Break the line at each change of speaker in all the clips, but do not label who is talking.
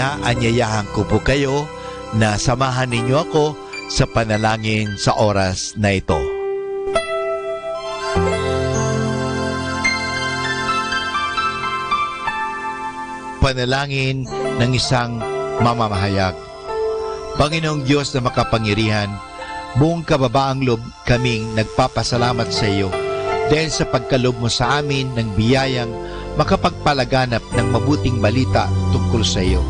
inaanyayahan ko po kayo na samahan ninyo ako sa panalangin sa oras na ito. Panalangin ng isang mamamahayag. Panginoong Diyos na makapangyarihan, buong kababaang loob kaming nagpapasalamat sa iyo dahil sa pagkaloob mo sa amin ng biyayang makapagpalaganap ng mabuting balita tungkol sa iyo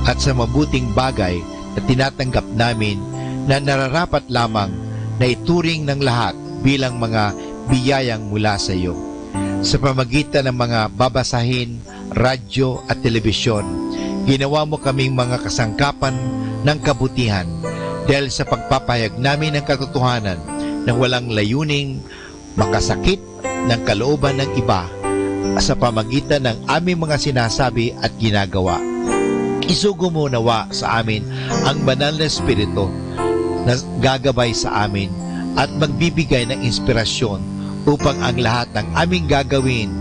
at sa mabuting bagay na tinatanggap namin na nararapat lamang na ituring ng lahat bilang mga biyayang mula sa iyo. Sa pamagitan ng mga babasahin, radyo at telebisyon, ginawa mo kaming mga kasangkapan ng kabutihan dahil sa pagpapahayag namin ng katotohanan na walang layuning makasakit ng kalooban ng iba sa pamagitan ng aming mga sinasabi at ginagawa. Isugo mo nawa sa amin ang banal na Espiritu na gagabay sa amin at magbibigay ng inspirasyon upang ang lahat ng aming gagawin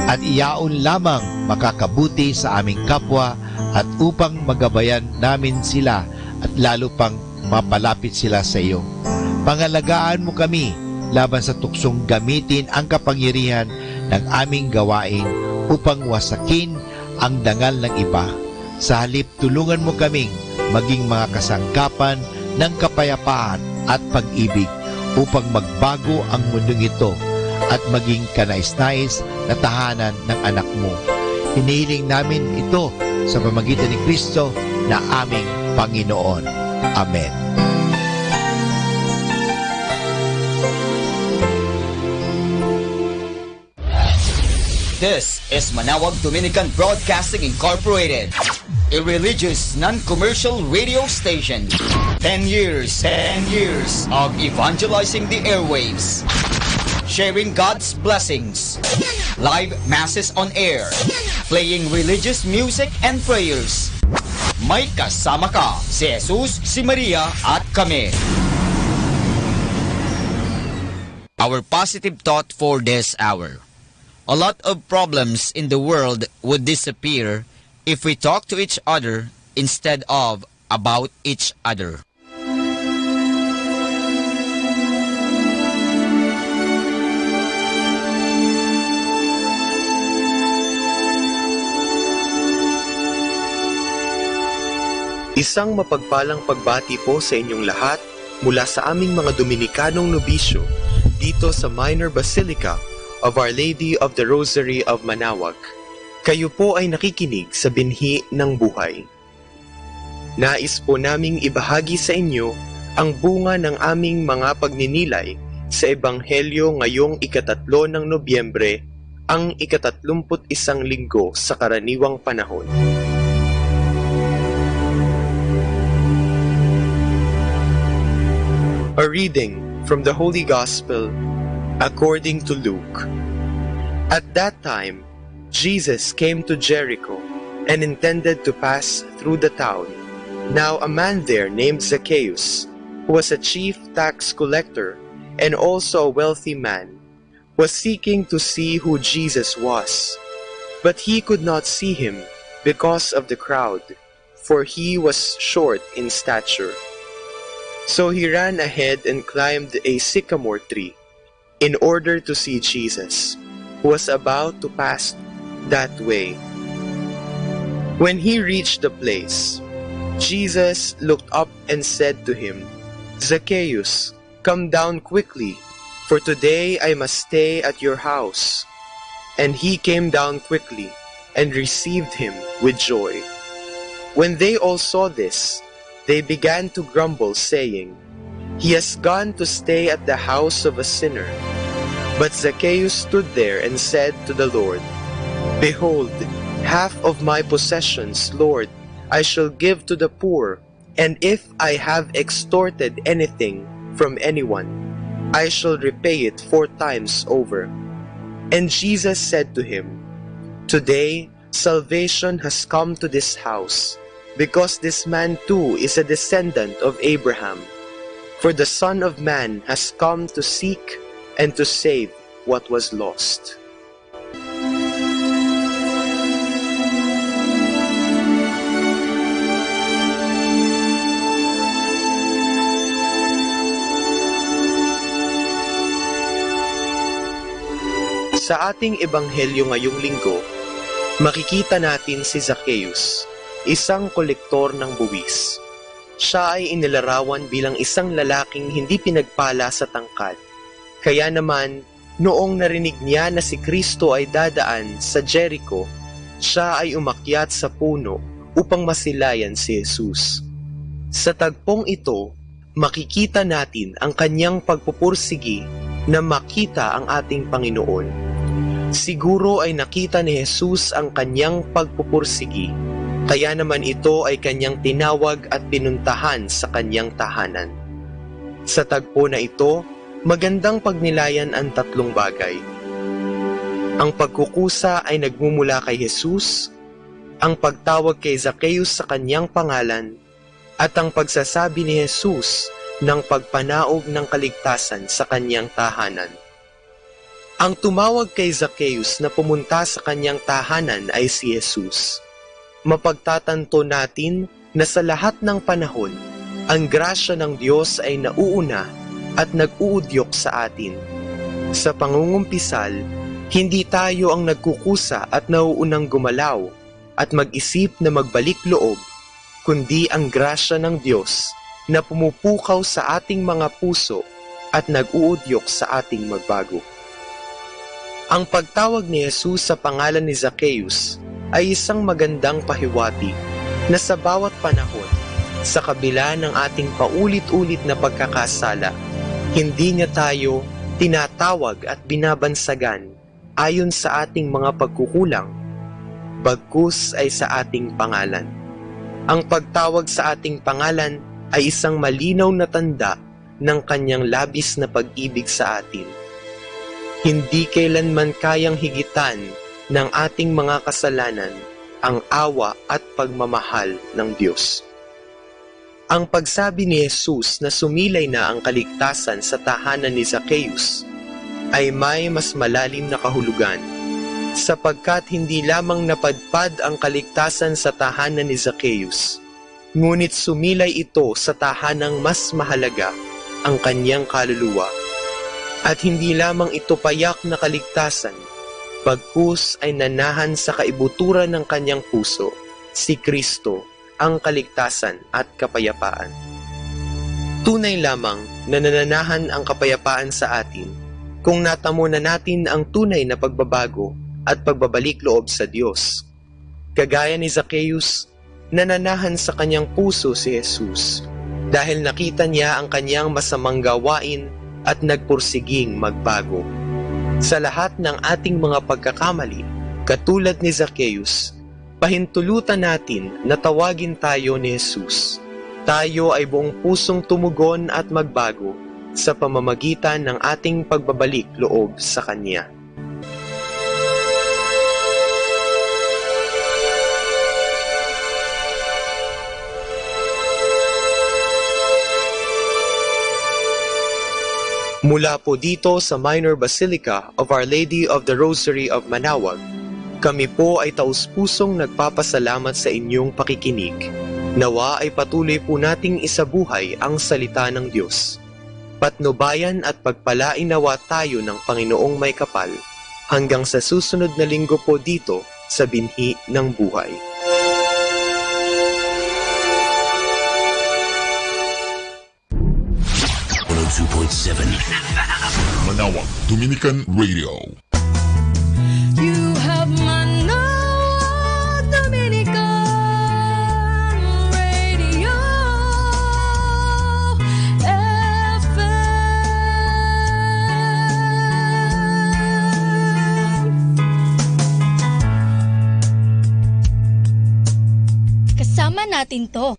at iyaon lamang makakabuti sa aming kapwa at upang magabayan namin sila at lalo pang mapalapit sila sa iyo. Pangalagaan mo kami laban sa tuksong gamitin ang kapangyarihan ng aming gawain upang wasakin ang dangal ng iba. Sa halip, tulungan mo kaming maging mga kasangkapan ng kapayapaan at pag-ibig upang magbago ang mundong ito at maging kanais-nais na tahanan ng anak mo. Hinihiling namin ito sa pamamagitan ni Kristo na aming Panginoon. Amen.
This is Manaoag Dominican Broadcasting Incorporated, a religious, non-commercial radio station. 10 years of evangelizing the airwaves, sharing God's blessings, live masses on air, playing religious music and prayers. May kasama ka, si Jesus, si Maria at kami. Our positive thought for this hour. A lot of problems in the world would disappear if we talk to each other instead of about each other.
Isang mapagpalang pagbati po sa inyong lahat mula sa aming mga Dominikanong nobisyo dito sa Minor Basilica of Our Lady of the Rosary of Manaoag. Kayo po ay nakikinig sa binhi ng buhay. Nais po naming ibahagi sa inyo ang bunga ng aming mga pagninilay sa Ebanghelyo ngayong 3 ng Nobyembre, ang 31 linggo sa karaniwang panahon. A reading from the Holy Gospel according to Luke. At that time, Jesus came to Jericho and intended to pass through the town. Now a man there named Zacchaeus, who was a chief tax collector and also a wealthy man, was seeking to see who Jesus was. But he could not see him because of the crowd, for he was short in stature. So he ran ahead and climbed a sycamore tree in order to see Jesus, who was about to pass that way. When he reached the place, Jesus looked up and said to him, "Zacchaeus, come down quickly, for today I must stay at your house." And he came down quickly and received him with joy. When they all saw this, they began to grumble, saying, "He has gone to stay at the house of a sinner." But Zacchaeus stood there and said to the Lord, "Behold, half of my possessions, Lord, I shall give to the poor, and if I have extorted anything from anyone, I shall repay it 4 times over." And Jesus said to him, "Today salvation has come to this house, because this man too is a descendant of Abraham. For the Son of Man has come to seek and to save what was lost." Sa ating ebanghelyo ngayong linggo, makikita natin si Zacchaeus, isang kolektor ng buwis. Siya ay inilarawan bilang isang lalaking hindi pinagpala sa tangkad. Kaya naman, noong narinig niya na si Kristo ay dadaan sa Jericho, siya ay umakyat sa puno upang masilayan si Jesus. Sa tagpong ito, makikita natin ang kanyang pagpupursigi na makita ang ating Panginoon. Siguro ay nakita ni Jesus ang kanyang pagpupursigi, kaya naman ito ay kanyang tinawag at pinuntahan sa kanyang tahanan. Sa tagpo na ito, magandang pagnilayan ang tatlong bagay. Ang pagkukusa ay nagmumula kay Jesus, ang pagtawag kay Zacchaeus sa kanyang pangalan, at ang pagsasabi ni Jesus ng pagpanaog ng kaligtasan sa kanyang tahanan. Ang tumawag kay Zacchaeus na pumunta sa kanyang tahanan ay si Jesus. Mapagtatanto natin na sa lahat ng panahon, ang grasya ng Diyos ay nauuna at nag-uudyok sa atin. Sa pangungumpisal, hindi tayo ang nagkukusa at nauunang gumalaw at mag-isip na magbalik loob, kundi ang grasya ng Diyos na pumupukaw sa ating mga puso at nag-uudyok sa ating magbago. Ang pagtawag ni Jesus sa pangalan ni Zacchaeus ay isang magandang pahiwati na sa bawat panahon, sa kabila ng ating paulit-ulit na pagkakasala, hindi niya tayo tinatawag at binabansagan ayon sa ating mga pagkukulang, bagkus ay sa ating pangalan. Ang pagtawag sa ating pangalan ay isang malinaw na tanda ng kanyang labis na pag-ibig sa atin. Hindi kailanman kayang higitan ng ating mga kasalanan ang awa at pagmamahal ng Diyos. Ang pagsabi ni Jesus na sumilay na ang kaligtasan sa tahanan ni Zacchaeus ay may mas malalim na kahulugan, sapagkat hindi lamang napadpad ang kaligtasan sa tahanan ni Zacchaeus, ngunit sumilay ito sa tahanang mas mahalaga, ang kanyang kaluluwa. At hindi lamang ito payak na kaligtasan, bagkus ay nanahan sa kaibuturan ng kanyang puso, si Kristo, ang kaligtasan at kapayapaan. Tunay lamang na nananahan ang kapayapaan sa atin kung natamo na natin ang tunay na pagbabago at pagbabalik loob sa Diyos. Kagaya ni Zacchaeus, nananahan sa kanyang puso si Jesus dahil nakita niya ang kanyang masamang gawain at nagpursiging magbago. Sa lahat ng ating mga pagkakamali, katulad ni Zacchaeus, pahintulutan natin na tawagin tayo ni Jesus. Tayo ay buong pusong tumugon at magbago sa pamamagitan ng ating pagbabalik loob sa Kanya. Mula po dito sa Minor Basilica of Our Lady of the Rosary of Manaoag, kami po ay taus-pusong nagpapasalamat sa inyong pakikinig. Nawa ay patuloy po nating isabuhay ang salita ng Diyos. Patnubayan at pagpalain nawa tayo ng Panginoong may kapal hanggang sa susunod na linggo po dito sa Binhi ng Buhay.
Manaoag, Dominican Radio.
You have Manaoag, Dominican Radio FM. Kasama natin to.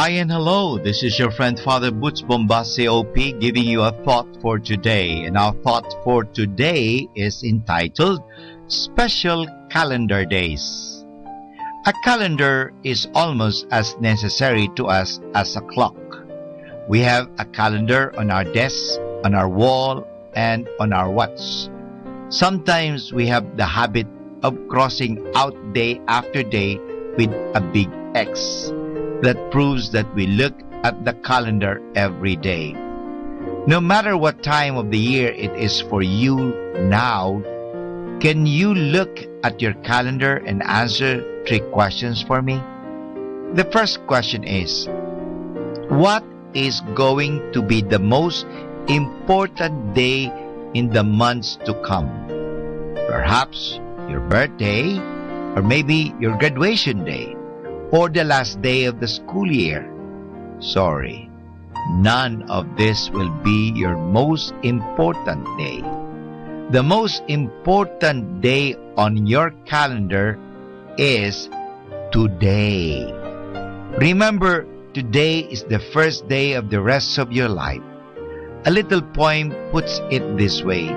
Hi and hello, this is your friend Father Boots Bombase OP giving you a thought for today. And our thought for today is entitled Special Calendar Days. A calendar is almost as necessary to us as a clock. We have a calendar on our desk, on our wall, and on our watch. Sometimes we have the habit of crossing out day after day with a big X. That proves that we look at the calendar every day. No matter what time of the year it is for you now, can you look at your calendar and answer 3 questions for me? The first question is, what is going to be the most important day in the months to come? Perhaps your birthday, or maybe your graduation day, or the last day of the school year. Sorry, none of this will be your most important day. The most important day on your calendar is today. Remember, today is the first day of the rest of your life. A little poem puts it this way: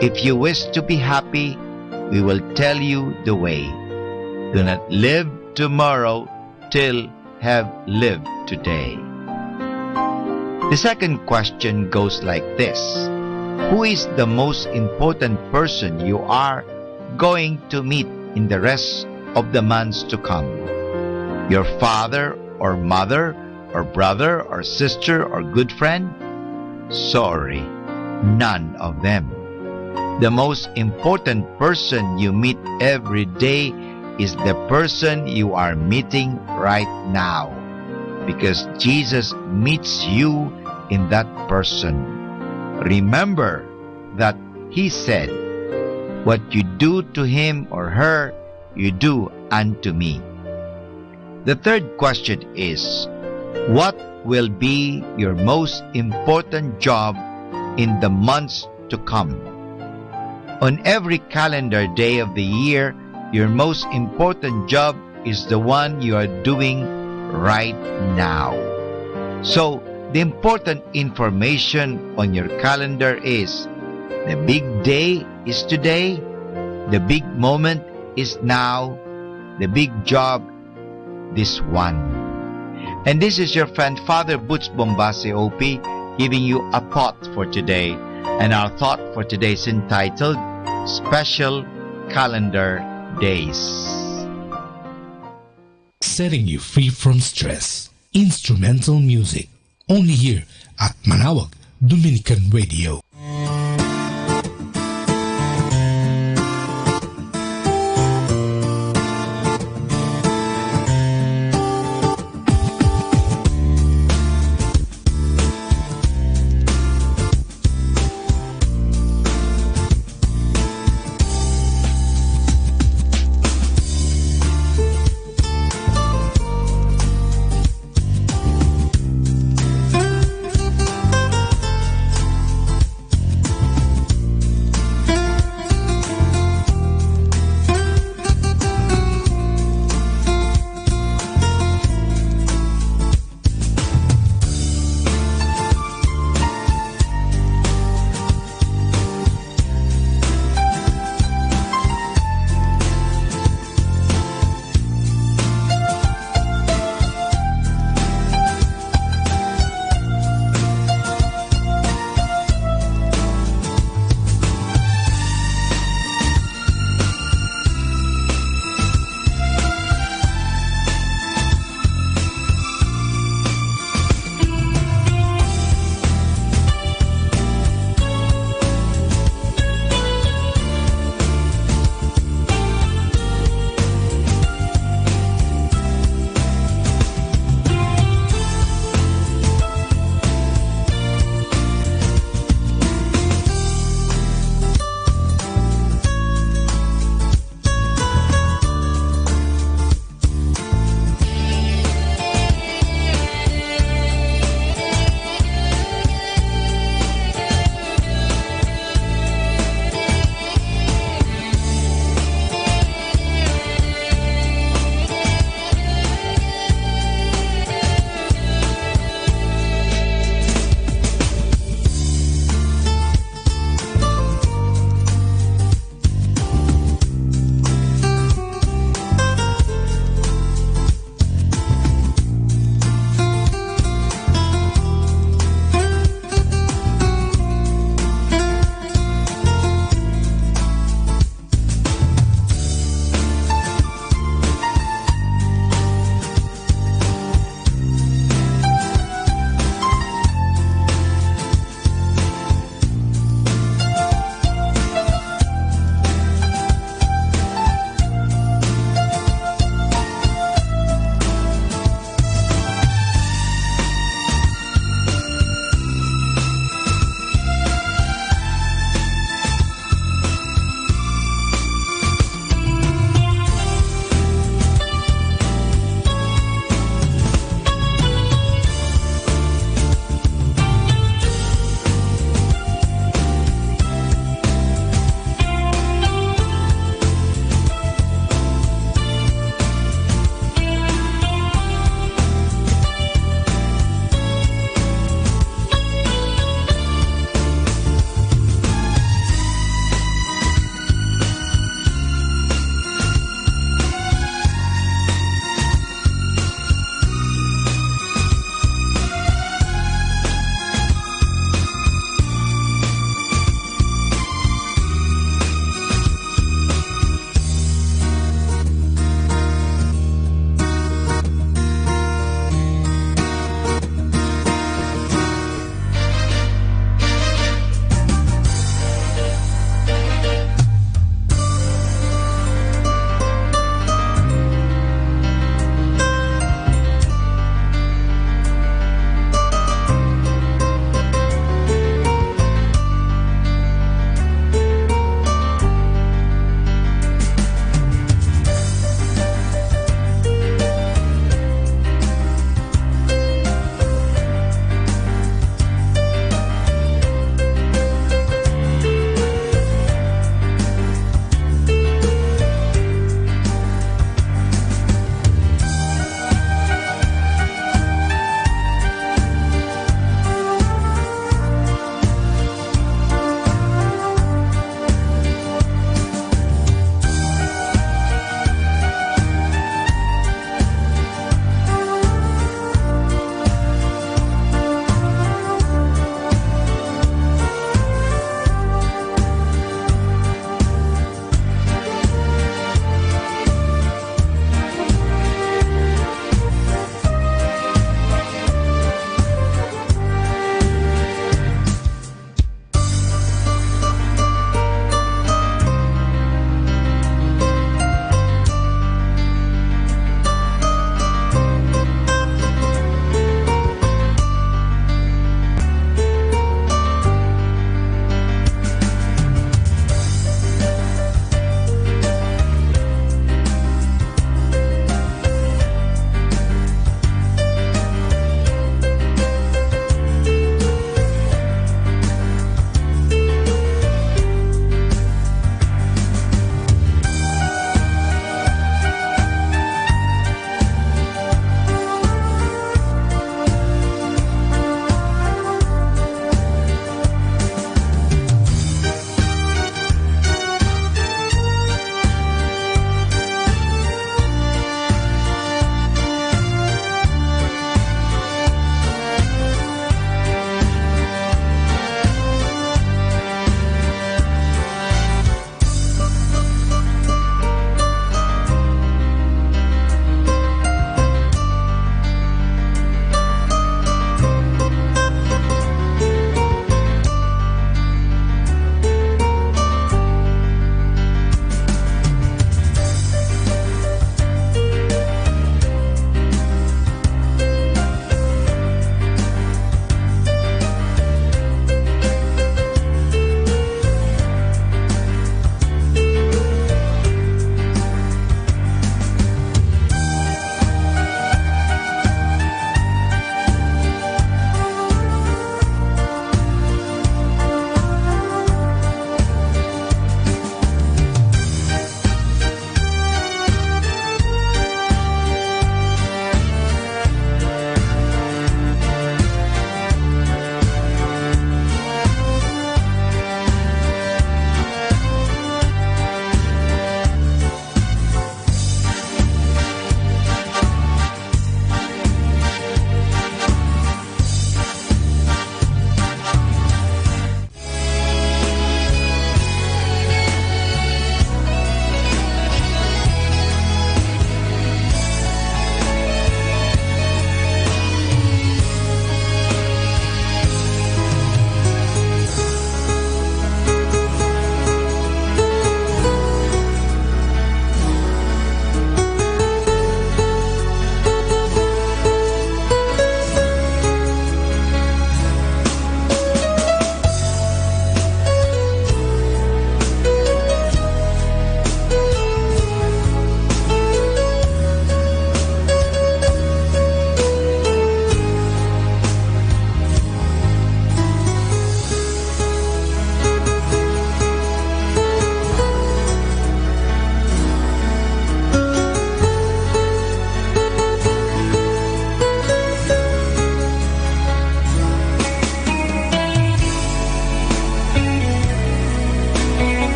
if you wish to be happy, we will tell you the way. Do not live tomorrow till have lived today. The second question goes like this: who is the most important person you are going to meet in the rest of the months to come? Your father or mother or brother or sister or good friend? Sorry, none of them. The most important person you meet every day is the person you are meeting right now, because Jesus meets you in that person. Remember that He said, "What you do to him or her, you do unto me." The third question is, what will be your most important job in the months to come? On every calendar day of the year, your most important job is the one you are doing right now. So, the important information on your calendar is: the big day is today, the big moment is now, the big job, this one. And this is your friend Father Boots Bombase OP giving you a thought for today. And our thought for today is entitled Special Calendar Days.
Setting you free from stress. Instrumental music. Only here at Manaoag, Dominican Radio.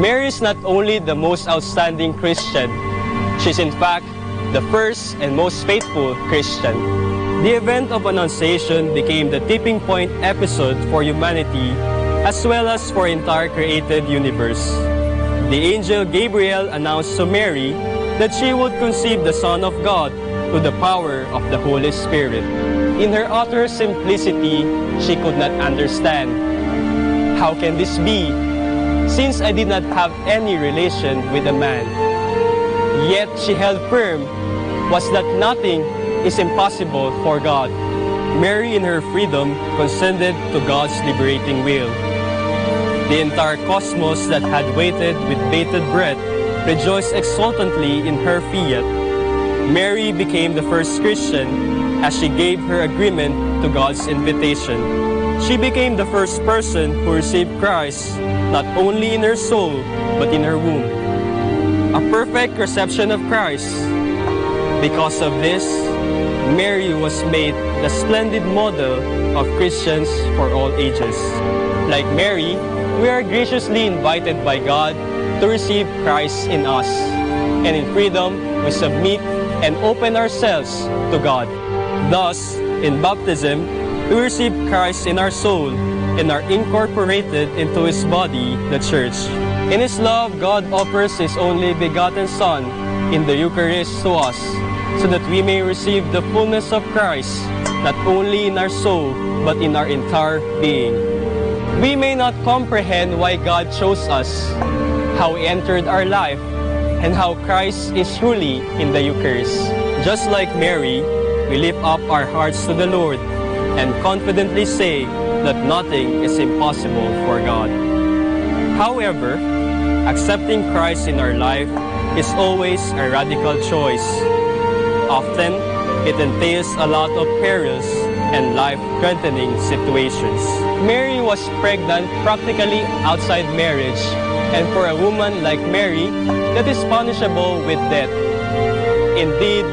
Mary is not only the most outstanding Christian, she's in fact the first and most faithful Christian. The event of Annunciation became the tipping point episode for humanity as well as for entire created universe. The angel Gabriel announced to Mary that she would conceive the Son of God through the power of the Holy Spirit. In her utter simplicity, she could not understand. How can this be, since I did not have any relation with a man? Yet she held firm was that nothing is impossible for God. Mary in her freedom consented to God's liberating will. The entire cosmos that had waited with bated breath rejoiced exultantly in her fiat. Mary became the first Christian as she gave her agreement to God's invitation. She became the first person who received Christ not only in her soul but in her womb. A perfect reception of Christ. Because of this, Mary was made the splendid model of Christians for all ages. Like Mary, we are graciously invited by God to receive Christ in us. And in freedom, we submit and open ourselves to God. Thus, in baptism, we receive Christ in our soul and are incorporated into His body, the Church. In His love, God offers His only begotten Son in the Eucharist to us, so that we may receive the fullness of Christ, not only in our soul, but in our entire being. We may not comprehend why God chose us, how He entered our life, and how Christ is truly in the Eucharist. Just like Mary, we lift up our hearts to the Lord and confidently say that nothing is impossible for God. However, accepting Christ in our life is always a radical choice. Often, it entails a lot of perils and life-threatening situations. Mary was pregnant practically outside marriage, and for a woman like Mary, that is punishable with death. Indeed,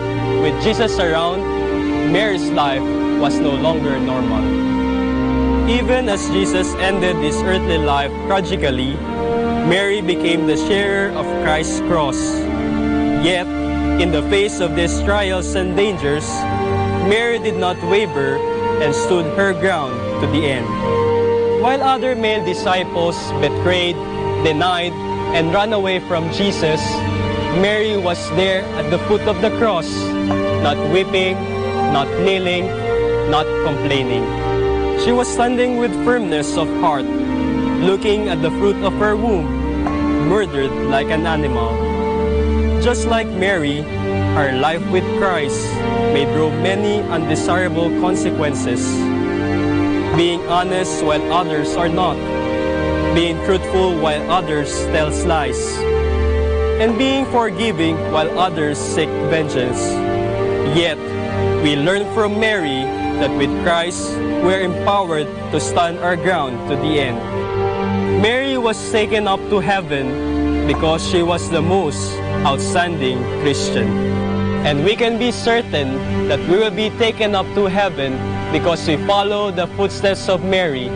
with Jesus around, Mary's life was no longer normal. Even as Jesus ended His earthly life tragically, Mary became the sharer of Christ's cross. Yet, in the face of these trials and dangers, Mary did not waver and stood her ground to the end. While other male disciples betrayed, denied, and ran away from Jesus, Mary was there at the foot of the cross, not weeping, not kneeling, not complaining. She was standing with firmness of heart, looking at the fruit of her womb, murdered like an animal. Just like Mary, our life with Christ may draw many undesirable consequences. Being honest while others are not, being truthful while others tell lies, and being forgiving while others seek vengeance. Yet, we learn from Mary that with Christ, we are empowered to stand our ground to the end. Mary was taken up to heaven because she was the most outstanding Christian. And we can be certain that we will be taken up to heaven because we follow the footsteps of Mary,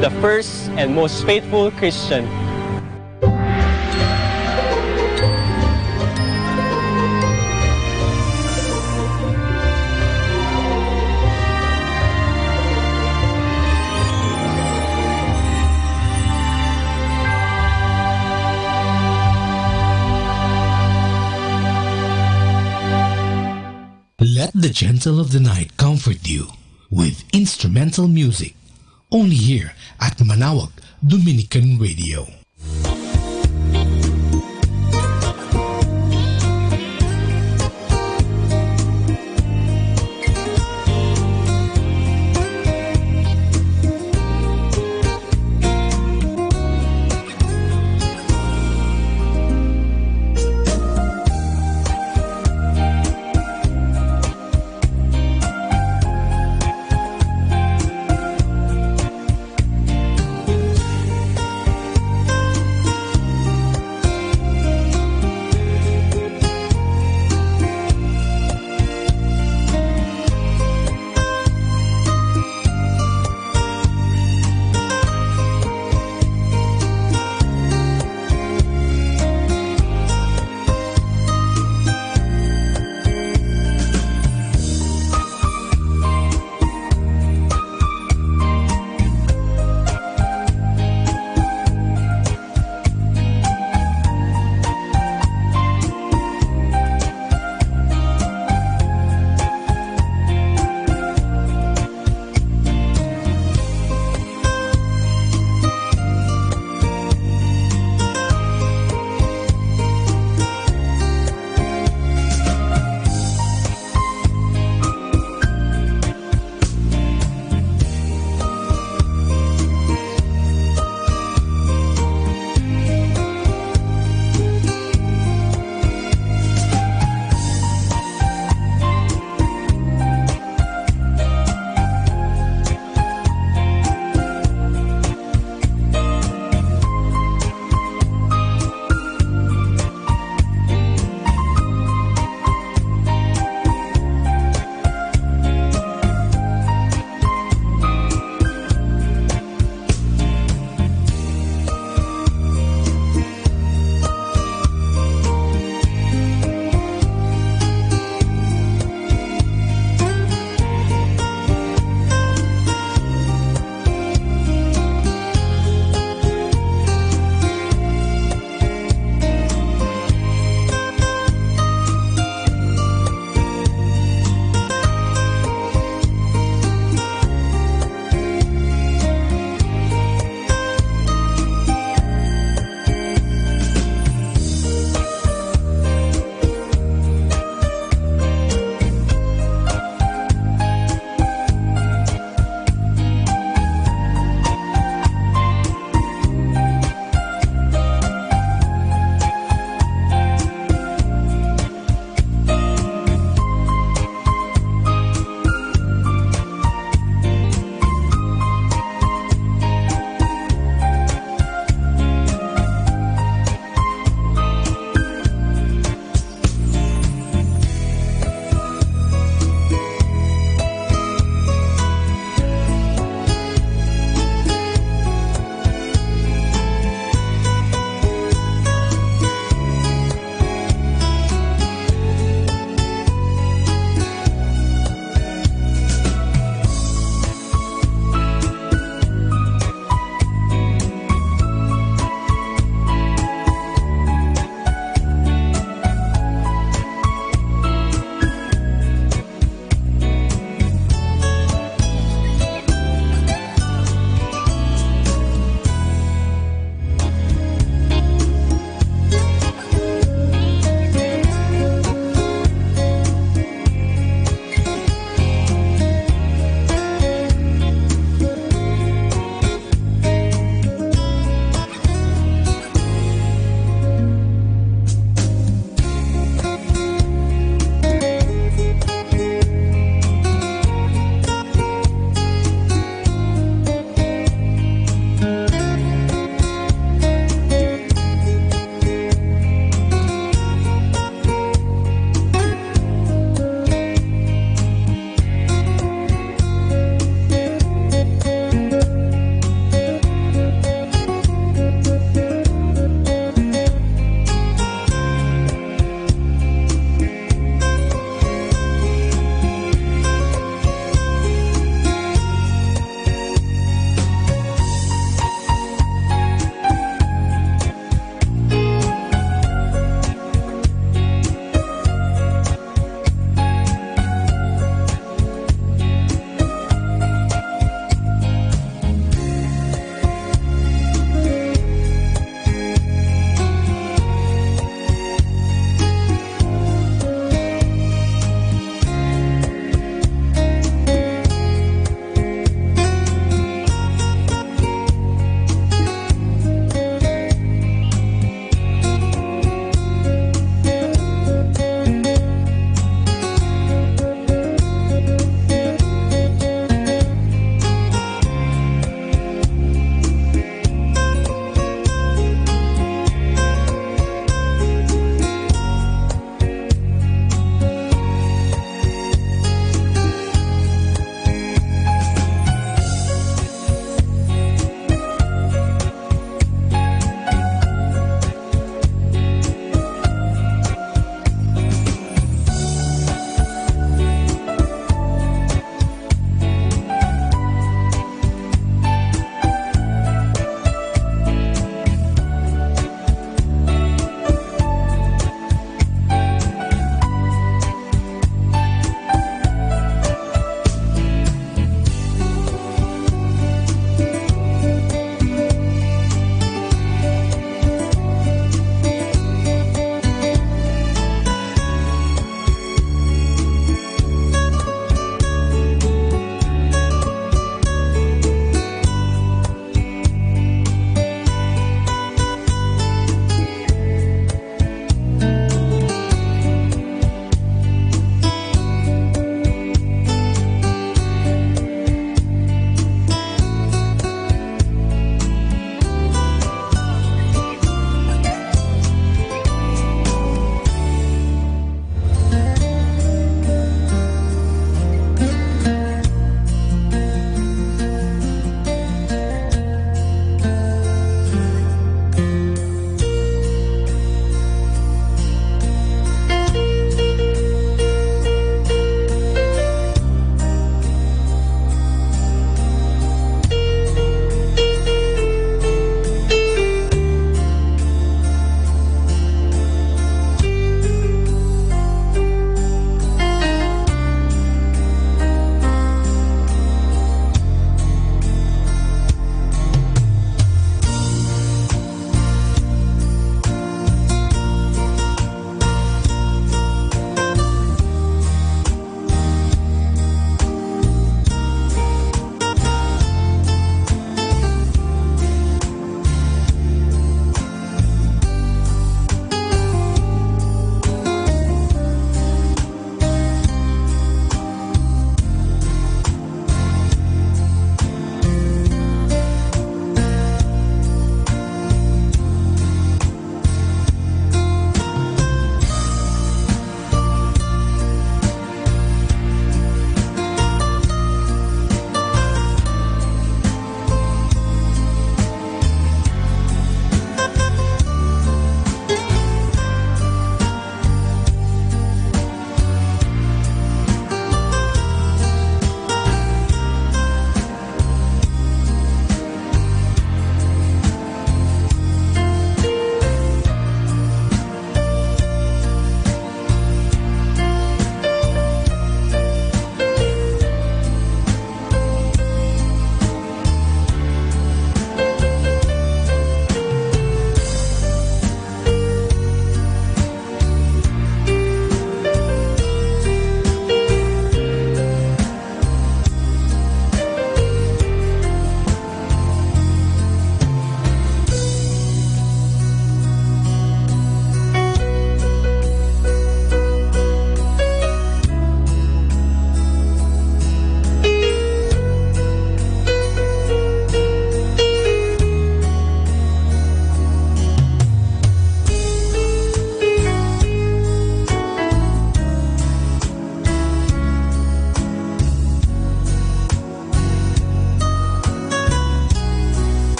the first and most faithful Christian.
Let the gentle of the night comfort you with instrumental music, only here at Manaoag Dominican Radio.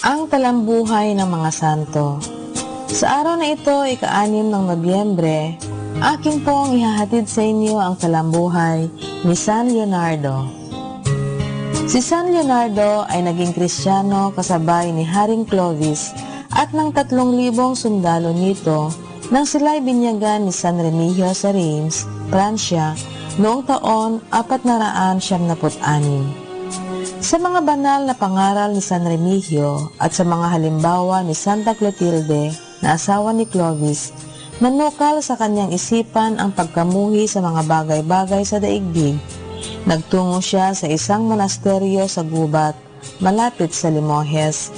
Ang talambuhay ng mga santo. Sa araw na ito, ika-6 ng Nobyembre, akin pong ihahatid sa inyo ang talambuhay ni San Leonardo. Si San Leonardo ay naging Kristiyano kasabay ni Haring Clovis at ng 3,000 sundalo nito nang sila'y binyagan ni San Remigio sa Reims, Pransya, noong taon 476. Sa mga banal na pangaral ni San Remigio at sa mga halimbawa ni Santa Clotilde na asawa ni Clovis, nanukal sa kanyang isipan ang pagkamuhi sa mga bagay-bagay sa daigdig. Nagtungo siya sa isang monasteryo sa gubat, malapit sa Limoges,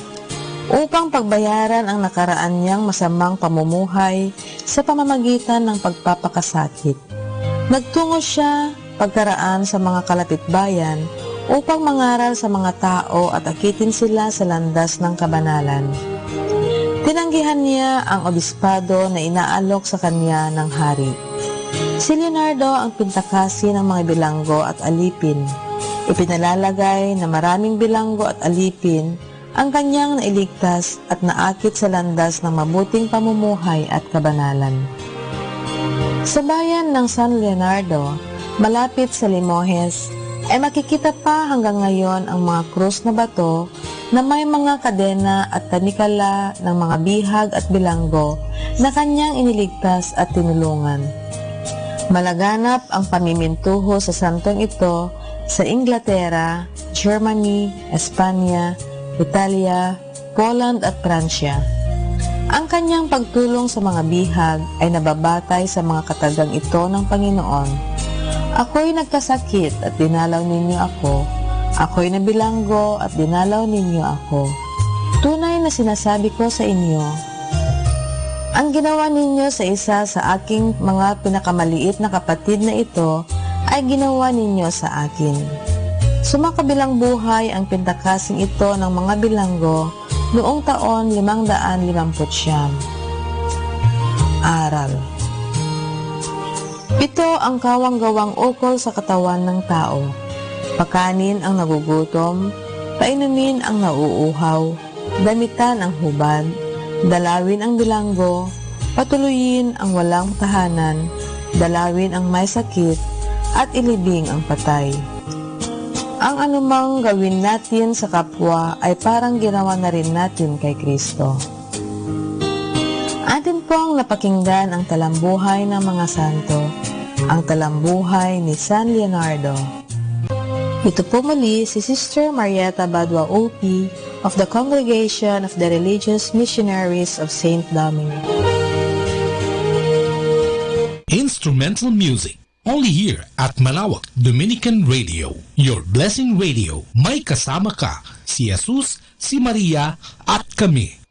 upang pagbayaran ang nakaraan niyang masamang pamumuhay sa pamamagitan ng pagpapakasakit. Nagtungo siya pagkaraan sa mga kalapitbayan upang mangaral sa mga tao at akitin sila sa landas ng kabanalan. Tinanggihan niya ang obispado na inaalok sa kanya ng hari. Si Leonardo ang pintakasi ng mga bilanggo at alipin. Ipinalalagay na maraming bilanggo at alipin ang kanyang nailigtas at naakit sa landas ng mabuting pamumuhay at kabanalan. Sa bayan ng San Leonardo, malapit sa Limoges, ay makikita pa hanggang ngayon ang mga krus na bato na may mga kadena at tanikala ng mga bihag at bilanggo na kanyang iniligtas at tinulungan. Malaganap ang pamimintuho sa santong ito sa Inglaterra, Germany, Espanya, Italia, Poland at Pransya. Ang kanyang pagtulong sa mga bihag ay nababatay sa mga katagang ito ng Panginoon. Ako'y nagkasakit at dinalaw ninyo ako. Ako'y nabilanggo at dinalaw ninyo ako. Tunay na sinasabi ko sa inyo, ang ginawa ninyo sa isa sa aking mga pinakamaliit na kapatid na ito ay ginawa ninyo sa akin. Sumakabilang buhay ang pintakasing ito ng mga bilanggo noong taon 550. Aral. Ito ang kawang-gawang ukol sa katawan ng tao. Pakanin ang nagugutom, painumin ang nauuhaw, damitan ang hubad, dalawin ang bilanggo, patuluyin ang walang tahanan, dalawin ang may sakit, at ilibing ang patay. Ang anumang gawin natin sa kapwa ay parang ginawa na rin natin kay Kristo. Atin pong napakinggan ang talambuhay ng mga santo, ang talambuhay ni San Leonardo. Ito po muli si Sister Marieta Badwa OP of the Congregation of the Religious Missionaries of St. Dominican.
Instrumental music. Only here at Manaoag Dominican Radio. Your blessing radio. May kasama ka, si Jesus, si Maria, at kami.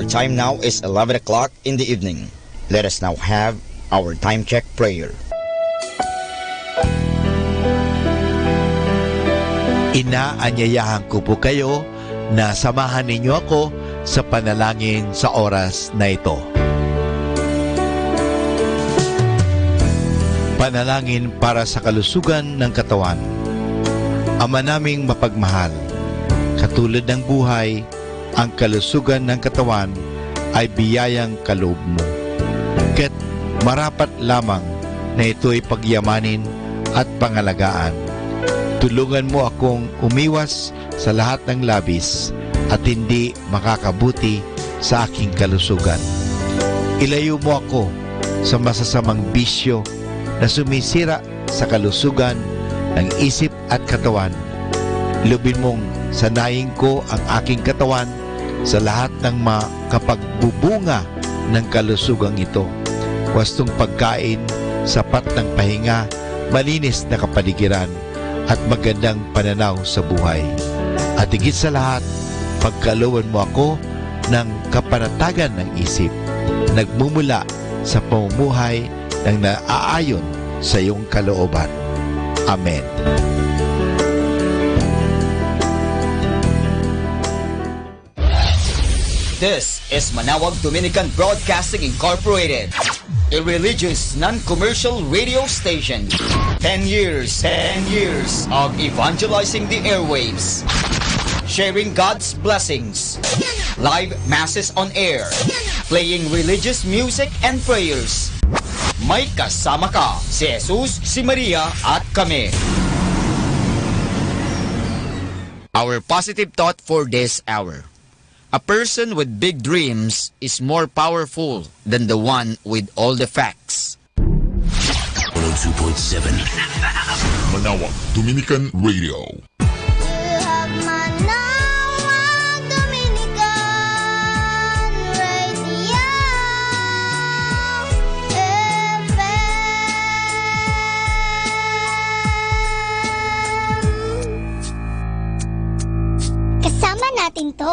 Our time now is 11 o'clock in the evening. Let us now have our time check prayer.
Inaanyayahan ko po kayo na samahan ninyo ako sa panalangin sa oras na ito. Panalangin para sa kalusugan ng katawan. Ama naming mapagmahal, katulad ng buhay, ang kalusugan ng katawan ay biyayang kaloob mo. Kaya't marapat lamang na ito'y pagyamanin at pangalagaan. Tulungan mo akong umiwas sa lahat ng labis at hindi makakabuti sa aking kalusugan. Ilayo mo ako sa masasamang bisyo na sumisira sa kalusugan ng isip at katawan. Lubin mong sanayin ko ang aking katawan sa lahat ng makapagbubunga ng kalusugang ito. Wastong pagkain, sapat ng pahinga, malinis na kapaligiran, at magandang pananaw sa buhay. At higit sa lahat, pagkalooban mo ako ng kapanatagan ng isip, nagmumula sa pamumuhay ng naaayon sa iyong kalooban. Amen.
This is Manaoag Dominican Broadcasting Incorporated, a religious, non-commercial radio station. 10 years of evangelizing the airwaves, sharing God's blessings, live masses on air, playing religious music and prayers. May kasama ka, si Jesus, si Maria, at kami. Our positive thought for this hour. A person with big dreams is more powerful than the one with all the facts.
102.7 Manaoag Dominican Radio.
You have Manaoag Dominican Radio FM. Kasama natin to.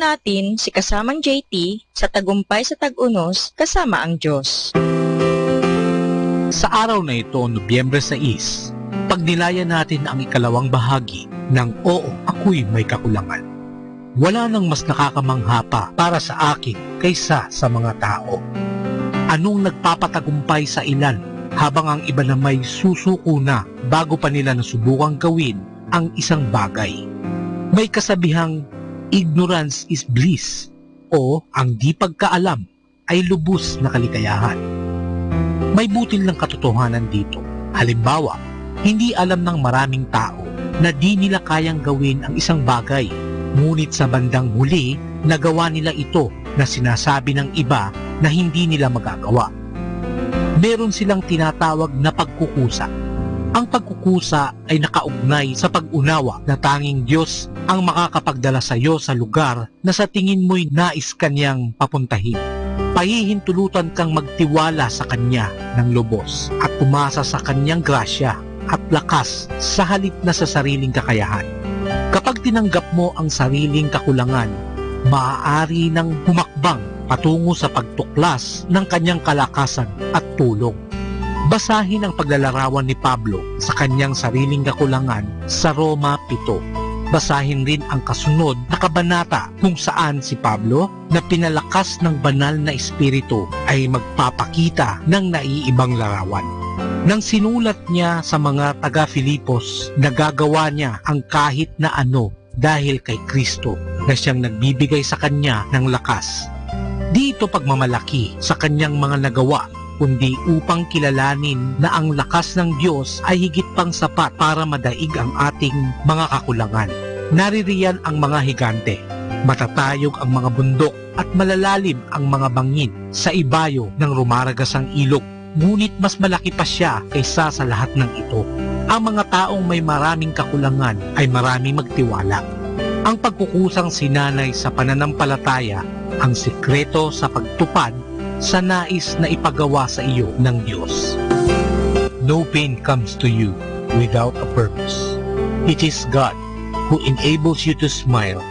natin si kasamang JT sa tagumpay sa tag-unos kasama ang Diyos.
Sa araw na ito, Nobyembre 6, pagnilayan natin ang ikalawang bahagi ng Oo, Ako'y May Kakulangan. Wala nang mas nakakamangha pa para sa akin kaysa sa mga tao. Anong nagpapatagumpay sa ilan habang ang iba na may susuko na bago pa nila nasubukang gawin ang isang bagay? May kasabihang ignorance is bliss o ang di pagkaalam ay lubos na kaligayahan. May butil ng katotohanan dito. Halimbawa, hindi alam ng maraming tao na di nila kayang gawin ang isang bagay, ngunit sa bandang huli, nagawa nila ito na sinasabi ng iba na hindi nila magagawa. Meron silang tinatawag na pagkukusa. Ang pagkukusa ay nakaugnay sa pag-unawa na tanging Diyos ang makakapagdala sa iyo sa lugar na sa tingin mo'y nais Kanyang papuntahin. Pahihintulutan kang magtiwala sa Kanya ng lubos at umasa sa Kanyang grasya at lakas sa halip na sa sariling kakayahan. Kapag tinanggap mo ang sariling kakulangan, maaari nang humakbang patungo sa pagtuklas ng Kanyang kalakasan at tulong. Basahin ang paglalarawan ni Pablo sa kanyang sariling kakulangan sa Roma 7. Basahin rin ang kasunod na kabanata kung saan si Pablo na pinalakas ng banal na espiritu ay magpapakita ng naiibang larawan. Nang sinulat niya sa mga taga-Filipos, nagagawa niya ang kahit na ano dahil kay Kristo na siyang nagbibigay sa kanya ng lakas. Di ito pagmamalaki sa kanyang mga nagawa, kundi upang kilalanin na ang lakas ng Diyos ay higit pang sapat para madaig ang ating mga kakulangan. Naririyan ang mga higante, matatayog ang mga bundok at malalalim ang mga bangin sa ibayo ng rumaragasang ilog. Ngunit mas malaki pa siya kaysa sa lahat ng ito. Ang mga taong may maraming kakulangan ay maraming magtiwala. Ang pagkukusang sinanay sa pananampalataya ang sikreto sa pagtupad sa nais na ipagawa sa iyo ng Diyos. No pain comes to you without a purpose. It is God who enables you to smile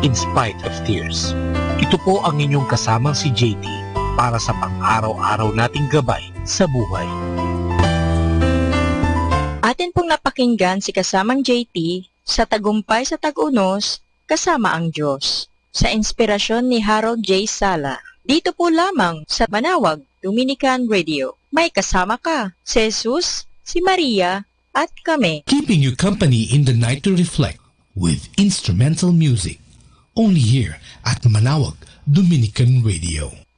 in spite of tears. Ito po ang inyong kasamang si JT para sa pang-araw-araw nating gabay sa buhay.
Atin pong napakinggan si kasamang JT sa tagumpay sa tag-unos kasama ang Diyos sa inspirasyon ni Harold J. Sala. Dito po lamang sa Manaoag, Dominican Radio. May kasama ka, si Jesus, si Maria, at kami.
Keeping you company in the night to reflect with instrumental music. Only here at Manaoag, Dominican Radio.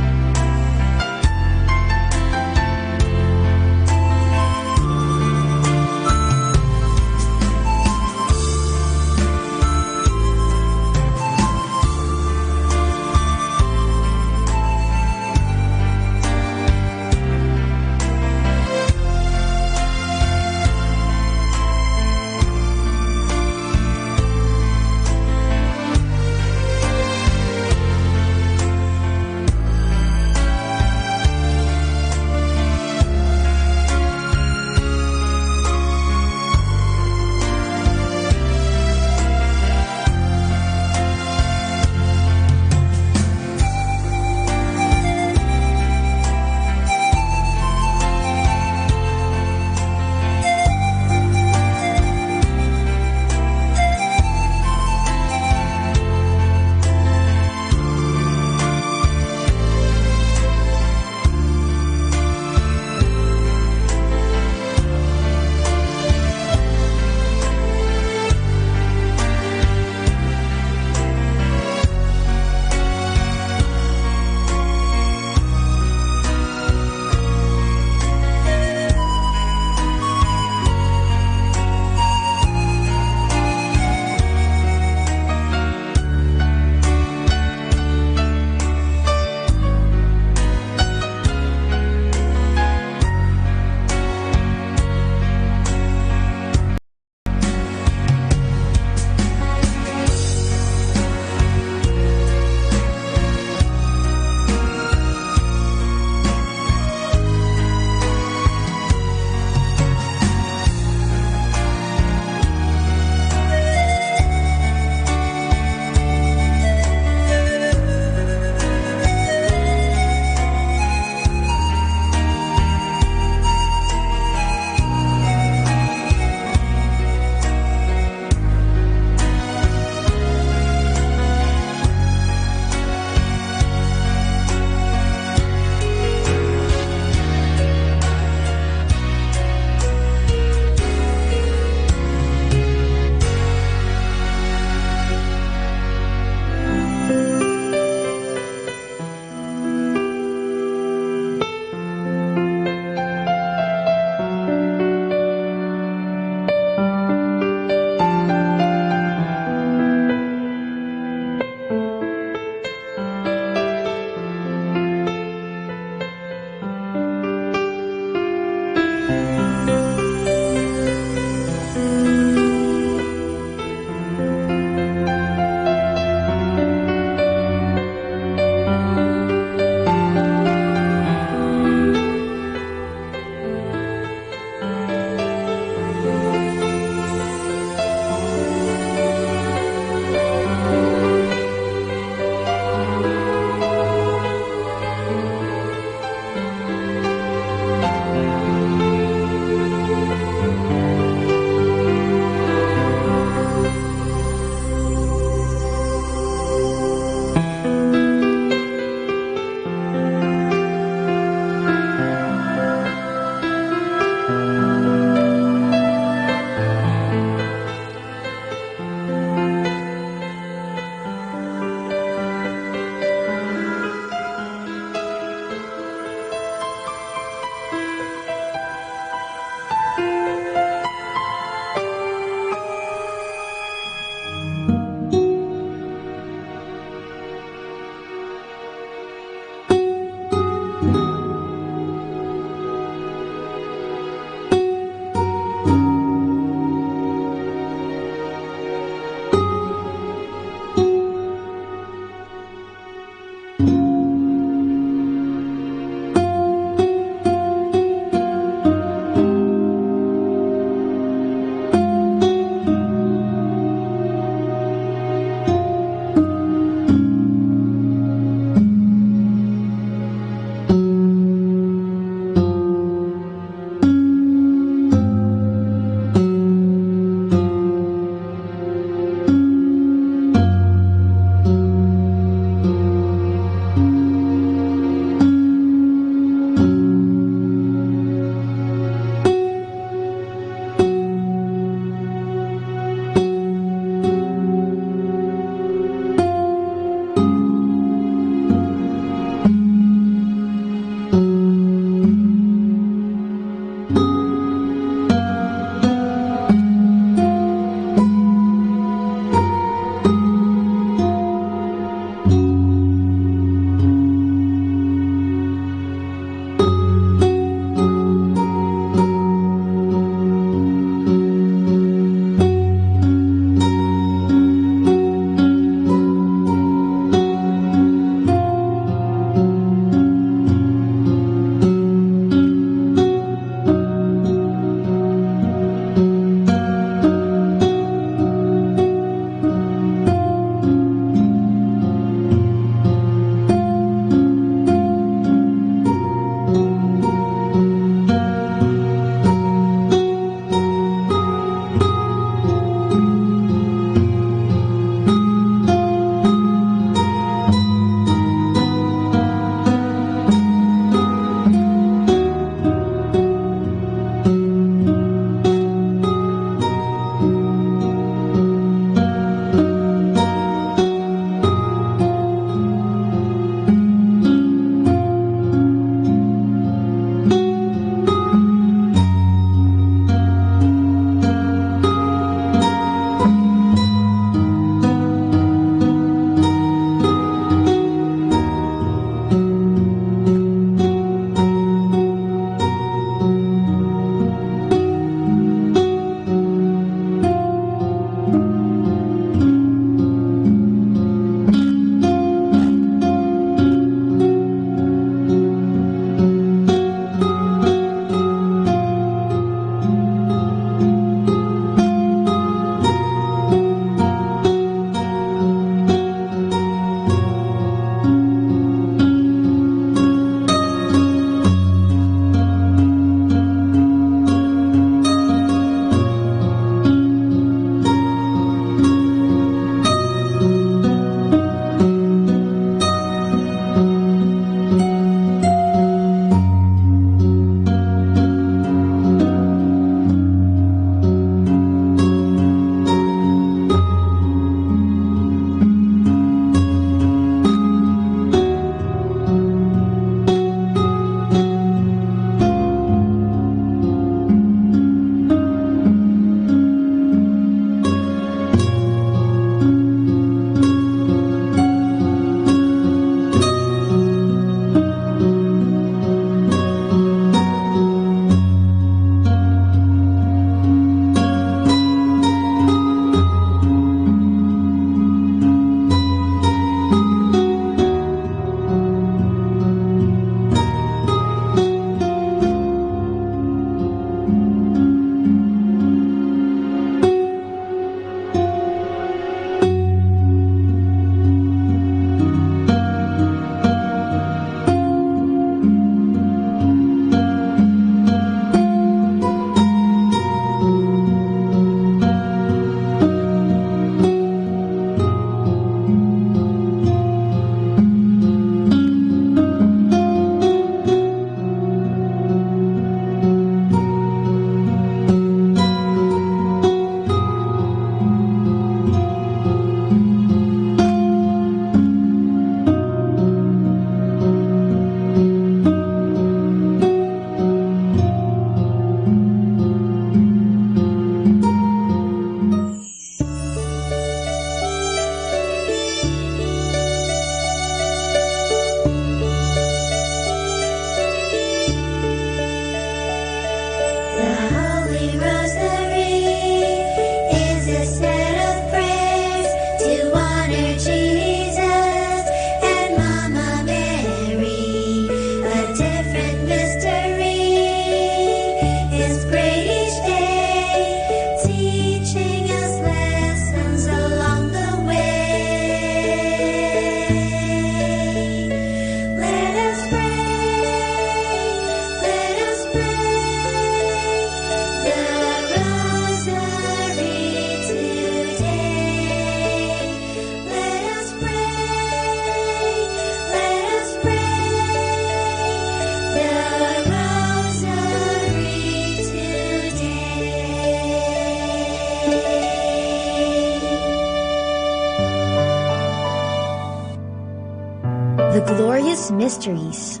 glorious mysteries.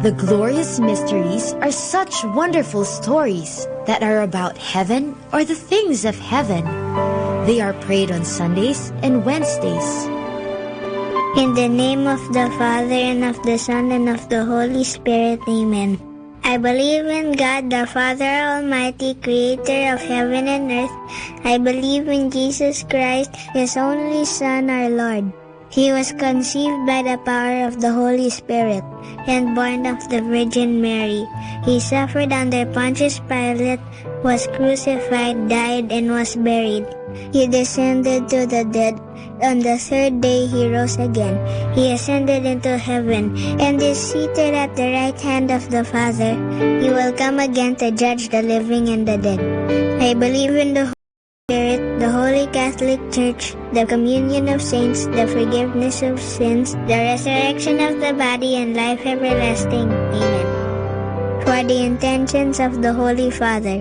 The glorious mysteries are such wonderful stories that are about heaven or the things of heaven. They are prayed on Sundays and Wednesdays.
In the name of the Father, and of the Son, and of the Holy Spirit, Amen. I believe in God, the Father Almighty, creator of heaven and earth. I believe in Jesus Christ, His only Son, our Lord. He was conceived by the power of the Holy Spirit and born of the Virgin Mary. He suffered under Pontius Pilate, was crucified, died, and was buried. He descended to the dead. On the third day he rose again. He ascended into heaven and is seated at the right hand of the Father. He will come again to judge the living and the dead. I believe in the Spirit, the Holy Catholic Church, the communion of saints, the forgiveness of sins, the resurrection of the body, and life everlasting. Amen. For the intentions of the Holy Father.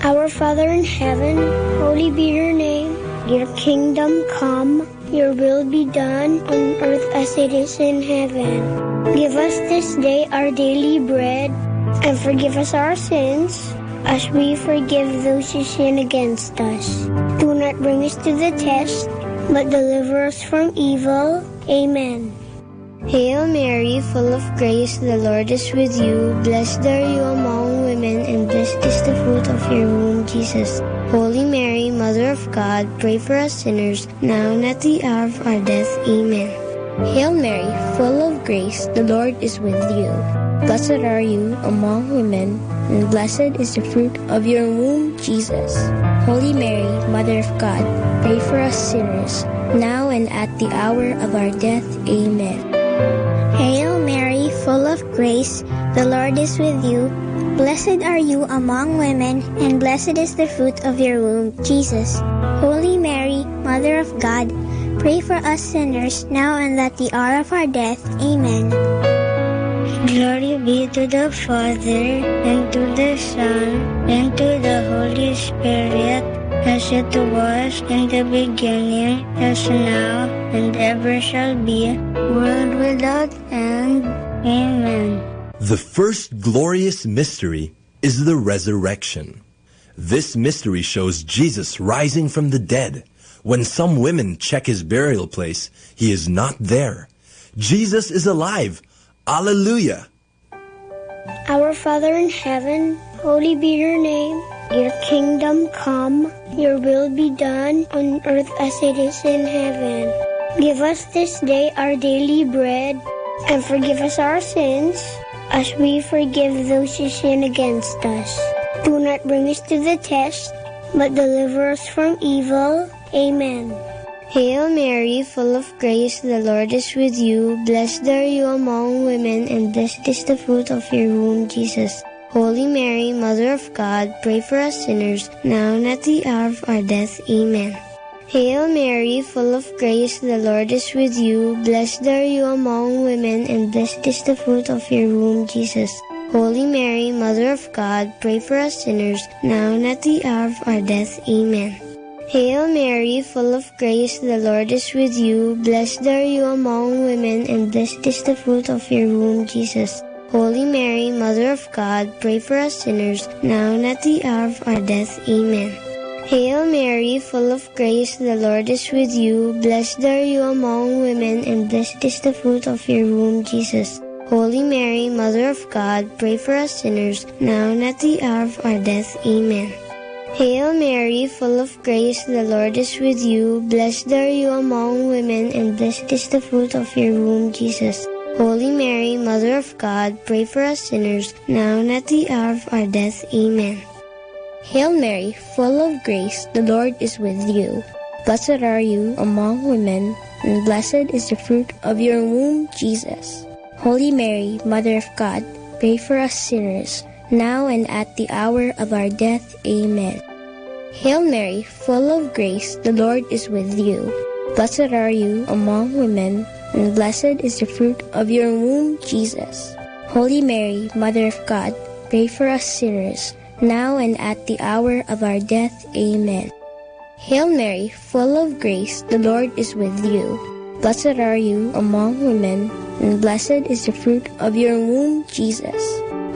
Our Father in heaven, holy be your name. Your kingdom come, your will be done on earth as it is in heaven. Give us this day our daily bread, and forgive us our sins, as we forgive those who sin against us. Do not bring us to the test, but deliver us from evil. Amen.
Hail Mary, full of grace, the Lord is with you. Blessed are you among women, and blessed is the fruit of your womb, Jesus. Holy Mary, Mother of God, pray for us sinners, now and at the hour of our death. Amen.
Hail Mary, full of grace, the Lord is with you. Blessed are you among women, and blessed is the fruit of your womb, Jesus. Holy Mary, Mother of God, pray for us sinners, now and at the hour of our death. Amen.
Hail Mary, full of grace, the Lord is with you. Blessed are you among women, and blessed is the fruit of your womb, Jesus. Holy Mary, Mother of God, pray for us sinners, now and at the hour of our death. Amen. Glory be to the Father, and to the Son, and to the Holy Spirit, as it was in the beginning, as now, and ever shall be, world without end. Amen.
The first glorious mystery is the resurrection. This mystery shows Jesus rising from the dead. When some women check his burial place, he is not there. Jesus is alive. Alleluia!
Our Father in heaven, holy be your name. Your kingdom come, your will be done on earth as it is in heaven. Give us this day our daily bread, and forgive us our sins, as we forgive those who sin against us. Do not bring us to the test, but deliver us from evil. Amen.
Hail Mary, full of grace, the Lord is with you. Blessed are you among women, and blessed is the fruit of your womb, Jesus. Holy Mary, Mother of God, pray for us sinners, now and at the hour of our death. Amen. Hail Mary, full of grace, the Lord is with you. Blessed are you among women, and blessed is the fruit of your womb, Jesus. Holy Mary, Mother of God, pray for us sinners, now and at the hour of our death. Amen. Hail Mary, full of grace, the Lord is with you. Blessed are you among women, and blessed is the fruit of your womb, Jesus. Holy Mary, Mother of God, pray for us sinners, now and at the hour of our death. Amen. Hail Mary, full of grace, the Lord is with you. Blessed are you among women, and blessed is the fruit of your womb, Jesus. Holy Mary, Mother of God, pray for us sinners, now and at the hour of our death. Amen. Hail Mary, full of grace, the Lord is with you. Blessed are you among women, and blessed is the fruit of your womb, Jesus. Holy Mary, Mother of God, pray for us sinners, now and at the hour of our death. Amen.
Hail Mary, full of grace, the Lord is with you. Blessed are you among women, and blessed is the fruit of your womb, Jesus. Holy Mary, Mother of God, pray for us sinners, now and at the hour of our death. Amen.
Hail Mary, full of grace, the Lord is with you. Blessed are you among women, and blessed is the fruit of your womb, Jesus. Holy Mary, Mother of God, pray for us sinners, now and at the hour of our death. Amen. Hail Mary, full of grace, the Lord is with you. Blessed are you among women, and blessed is the fruit of your womb, Jesus.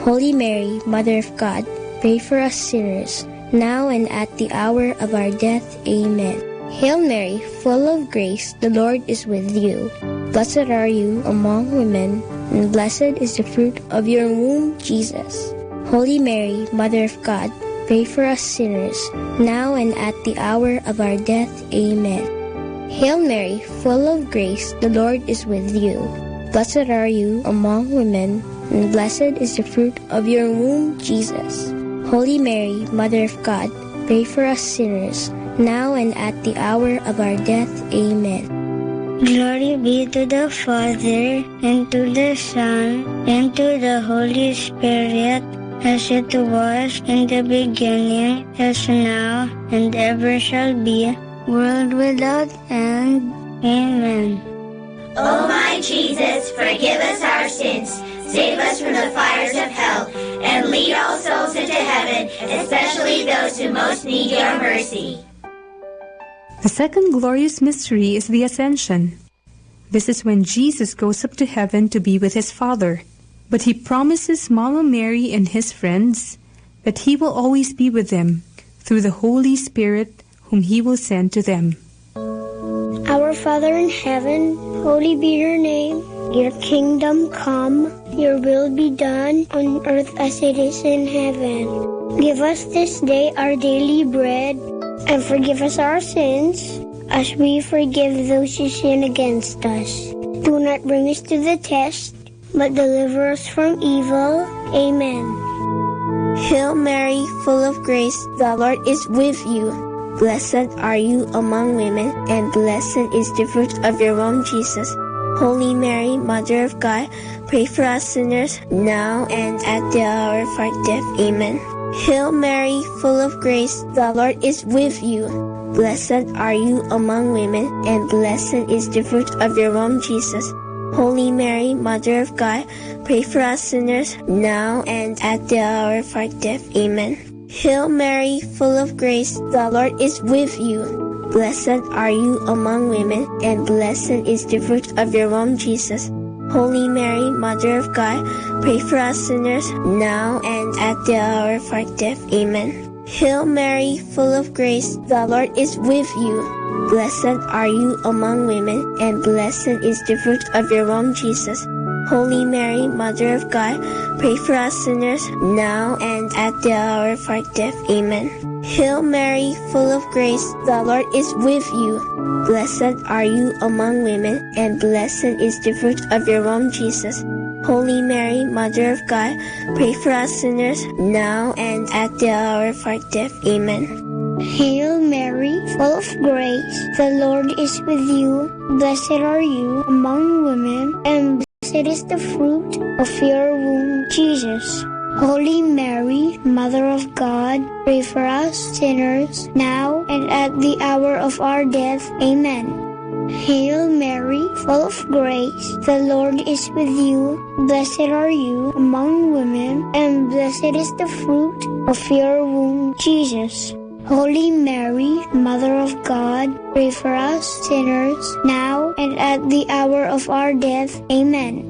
Holy Mary, Mother of God, pray for us sinners, now and at the hour of our death. Amen. Hail Mary, full of grace, the Lord is with you. Blessed are you among women, and blessed is the fruit of your womb, Jesus. Holy Mary, Mother of God, pray for us sinners, now and at the hour of our death. Amen. Hail Mary, full of grace, the Lord is with you. Blessed are you among women, and blessed is the fruit of your womb, Jesus. Holy Mary, Mother of God, pray for us sinners, now and at the hour of our death. Amen.
Glory be to the Father, and to the Son, and to the Holy Spirit, as it was in the beginning, as now, and ever shall be, world without end. Amen.
O my Jesus, forgive us our sins, save us from the fires of hell, and lead all souls into heaven, especially those who most need your mercy.
The second glorious mystery is the Ascension. This is when Jesus goes up to heaven to be with his Father. But he promises Mama Mary and his friends that he will always be with them through the Holy Spirit whom he will send to them.
Our Father in heaven, holy be your name. Your kingdom come, your will be done on earth as it is in heaven. Give us this day our daily bread, and forgive us our sins, as we forgive those who sin against us. Do not bring us to the test, but deliver us from evil. Amen.
Hail Mary, full of grace, the Lord is with you. Blessed are you among women, and blessed is the fruit of your womb, Jesus. Holy Mary, Mother of God, pray for us sinners, now and at the hour of our death. Amen. Hail Mary, full of grace, the Lord is with you. Blessed are you among women, and blessed is the fruit of your womb, Jesus. Holy Mary, Mother of God, pray for us sinners, now and at the hour of our death. Amen. Hail Mary, full of grace, the Lord is with you. Blessed are you among women, and blessed is the fruit of your womb, Jesus. Holy Mary, Mother of God, pray for us sinners, now and at the hour of our death. Amen. Hail Mary, full of grace, the Lord is with you. Blessed are you among women, and blessed is the fruit of your womb, Jesus. Holy Mary, Mother of God, pray for us sinners, now and at the hour of our death. Amen. Hail Mary, full of grace, the Lord is with you. Blessed are you among women, and blessed is the fruit of your womb, Jesus. Holy Mary, Mother of God, pray for us sinners, now and at the hour of our death. Amen.
Hail Mary, full of grace, the Lord is with you. Blessed are you among women, and blessed is the fruit of your womb, Jesus. Holy Mary, Mother of God, pray for us sinners, now and at the hour of our death. Amen. Hail Mary, full of grace, the Lord is with you. Blessed are you among women, and blessed is the fruit of your womb, Jesus. Holy Mary, Mother of God, pray for us sinners, now and at the hour of our death. Amen.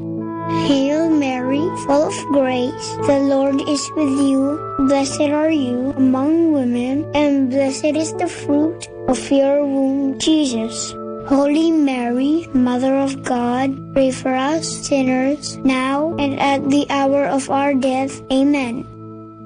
Hail Mary, full of grace, the Lord is with you. Blessed are you among women, and blessed is the fruit of your womb, Jesus. Holy Mary, Mother of God, pray for us sinners, now and at the hour of our death. Amen.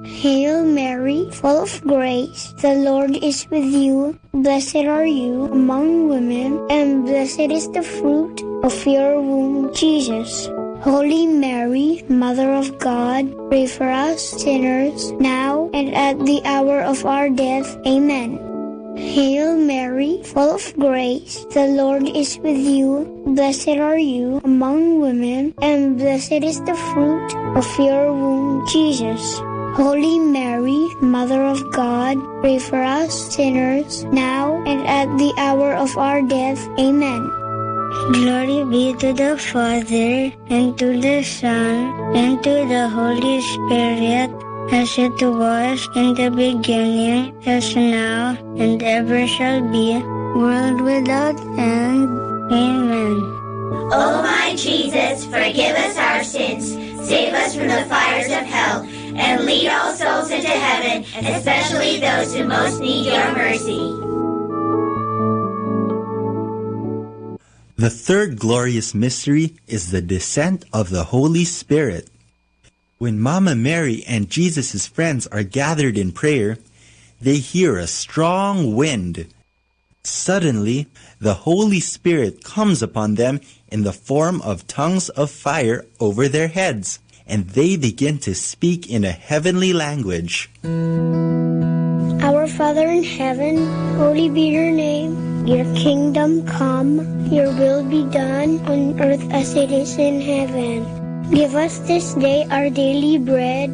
Hail Mary, full of grace, the Lord is with you. Blessed are you among women, and blessed is the fruit of your womb, Jesus. Holy Mary, Mother of God, pray for us sinners, now and at the hour of our death. Amen. Hail Mary, full of grace, the Lord is with you. Blessed are you among women, and blessed is the fruit of your womb, Jesus. Holy Mary, Mother of God, pray for us sinners, now and at the hour of our death. Amen. Glory be to the Father, and to the Son, and to the Holy Spirit, as it was in the beginning, as now, and ever shall be, world without end. Amen.
O my Jesus, forgive us our sins, save us from the fires of hell, and lead all souls into heaven, especially those who most need your mercy.
The third glorious mystery is the descent of the Holy Spirit. When Mama Mary and Jesus' friends are gathered in prayer, they hear a strong wind. Suddenly, the Holy Spirit comes upon them in the form of tongues of fire over their heads, and they begin to speak in a heavenly language.
Our Father in heaven, holy be your name. Your kingdom come, your will be done on earth as it is in heaven. Give us this day our daily bread,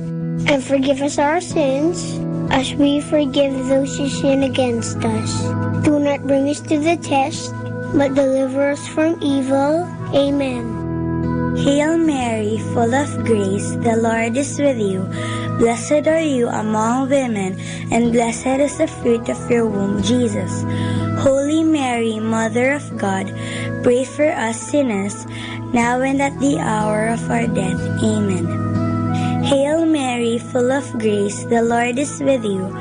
and forgive us our sins, as we forgive those who sin against us. Do not bring us to the test, but deliver us from evil. Amen.
Hail Mary, full of grace, the Lord is with you. Blessed are you among women, and blessed is the fruit of your womb, Jesus. Holy Mary, Mother of God, pray for us sinners, now and at the hour of our death. Amen. Hail Mary, full of grace, the Lord is with you.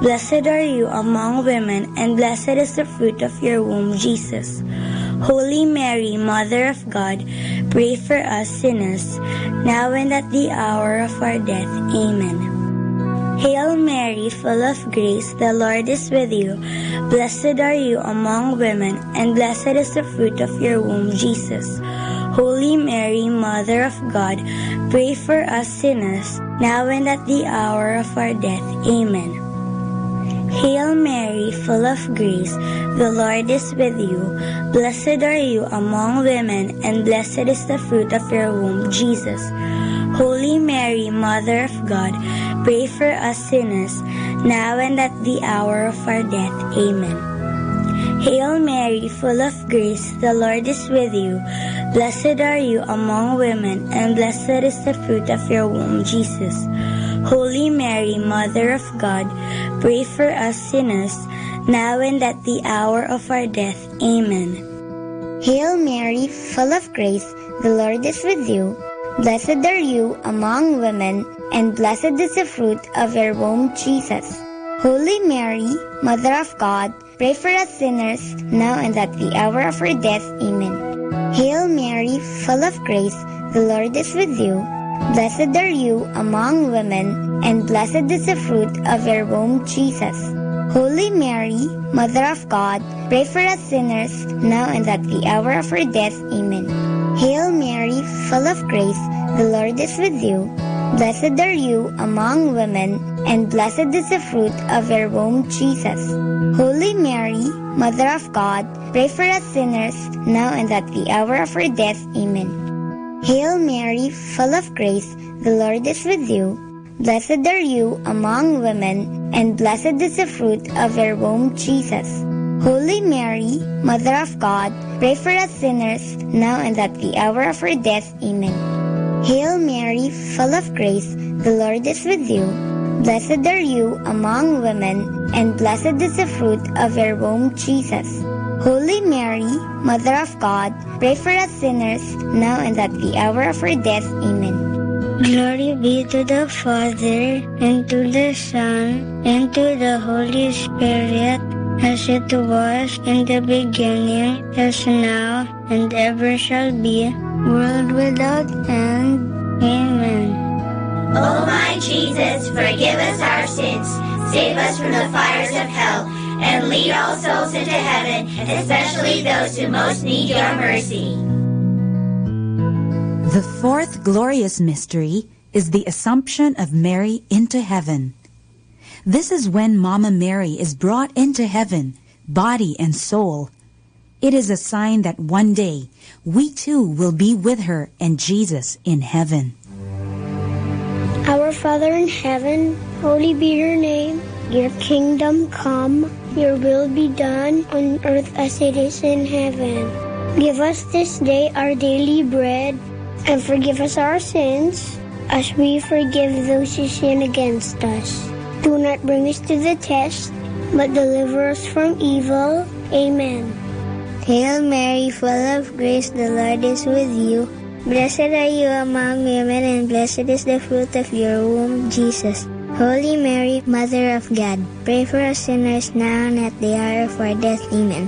Blessed are you among women, and blessed is the fruit of your womb, Jesus. Holy Mary, Mother of God, pray for us sinners, now and at the hour of our death. Amen. Hail Mary, full of grace, the Lord is with you. Blessed are you among women, and blessed is the fruit of your womb, Jesus. Holy Mary, Mother of God, pray for us sinners, now and at the hour of our death. Amen. Hail Mary, full of grace, the Lord is with you. Blessed are you among women, and blessed is the fruit of your womb, Jesus. Holy Mary, Mother of God, pray for us sinners, now and at the hour of our death. Amen. Hail Mary, full of grace, the Lord is with you. Blessed are you among women, and blessed is the fruit of your womb, Jesus. Holy Mary, Mother of God, pray for us sinners, now and at the hour of our death. Amen.
Hail Mary, full of grace, the Lord is with you. Blessed are you among women, and blessed is the fruit of your womb, Jesus. Holy Mary, Mother of God, pray for us sinners, now and at the hour of our death. Amen. Hail Mary, full of grace, the Lord is with you. Blessed are you among women, and blessed is the fruit of your womb, Jesus. Holy Mary, Mother of God, pray for us sinners, now and at the hour of our death. Amen. Hail Mary, full of grace, the Lord is with you. Blessed are you among women, and blessed is the fruit of your womb, Jesus. Holy Mary, Mother of God, pray for us sinners, now and at the hour of our death. Amen. Hail Mary, full of grace, the Lord is with you. Blessed are you among women, and blessed is the fruit of your womb, Jesus. Holy Mary, Mother of God, pray for us sinners, now and at the hour of our death. Amen. Hail Mary, full of grace, the Lord is with you. Blessed are you among women, and blessed is the fruit of your womb, Jesus. Holy Mary, Mother of God, pray for us sinners, now and at the hour of our death. Amen.
Glory be to the Father, and to the Son, and to the Holy Spirit, as it was in the beginning, is now, and ever shall be, world without end. Amen.
O my Jesus, forgive us our sins, save us from the fires of hell, and lead all souls into heaven, especially those who most need your mercy.
The fourth glorious mystery is the Assumption of Mary into heaven. This is when Mama Mary is brought into heaven, body and soul. It is a sign that one day we too will be with her and Jesus in heaven.
Our Father in heaven, holy be your name. Your kingdom come, your will be done on earth as it is in heaven. Give us this day our daily bread, and forgive us our sins, as we forgive those who sin against us. Do not bring us to the test, but deliver us from evil. Amen. Hail Mary, full of grace, the Lord is with you. Blessed are you among women, and blessed is the fruit of your womb, Jesus. Holy Mary, Mother of God, pray for us sinners now and at the hour of our death. Amen.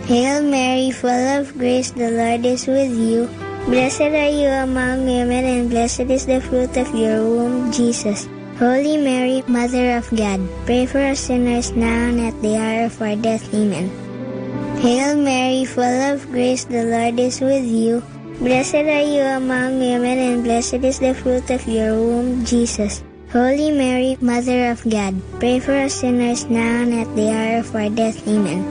Hail Mary, full of grace, the Lord is with you. Blessed are you among women, and blessed is the fruit of your womb, Jesus. Holy Mary, Mother of God, pray for us sinners now and at the hour of our death. Amen. Hail Mary, full of grace, the Lord is with you. Blessed are you among women, and blessed is the fruit of your womb, Jesus. Holy Mary, Mother of God, pray for us sinners now and at the hour of our death. Amen.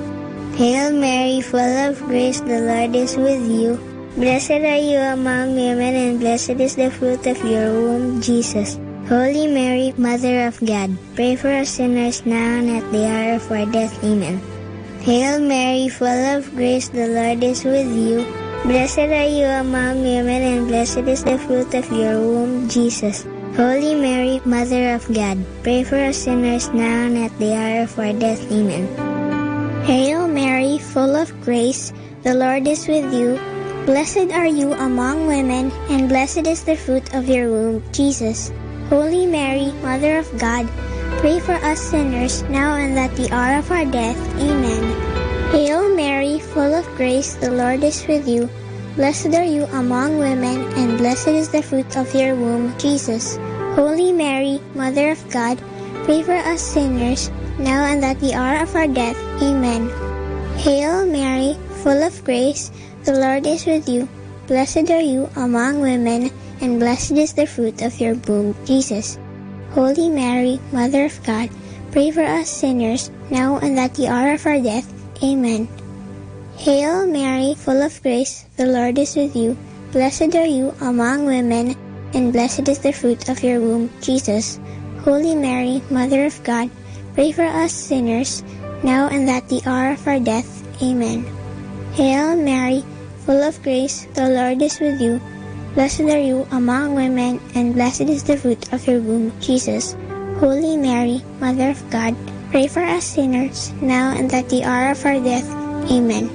Hail Mary, full of grace, the Lord is with you. Blessed are you among women, and blessed is the fruit of your womb, Jesus. Holy Mary, Mother of God, pray for us sinners now and at the hour of our death. Amen. Hail Mary, full of grace, the Lord is with you. Blessed are you among women, and blessed is the fruit of your womb, Jesus. Holy Mary, Mother of God, pray for us sinners now and at the hour of our death. Amen.
Hail Mary, full of grace, the Lord is with you. Blessed are you among women, and blessed is the fruit of your womb, Jesus. Holy Mary, Mother of God, pray for us sinners, now and at the hour of our death. Amen. Hail Mary, full of grace, the Lord is with you. Blessed are you among women, and blessed is the fruit of your womb, Jesus. Holy Mary, Mother of God, pray for us sinners, now and at the hour of our death. Amen. Hail Mary, full of grace, the Lord is with you. Blessed are you among women, and blessed is the fruit of your womb, Jesus. Holy Mary, Mother of God, pray for us sinners, now and at the hour of our death. Amen. Hail Mary, full of grace, the Lord is with you. Blessed are you among women, and blessed is the fruit of your womb, Jesus. Holy Mary, Mother of God, pray for us sinners, now and at the hour of our death. Amen. Hail Mary, full of grace, the Lord is with you. Blessed are you among women, and blessed is the fruit of your womb, Jesus. Holy Mary, Mother of God, pray for us sinners, now and at the hour of our death. Amen.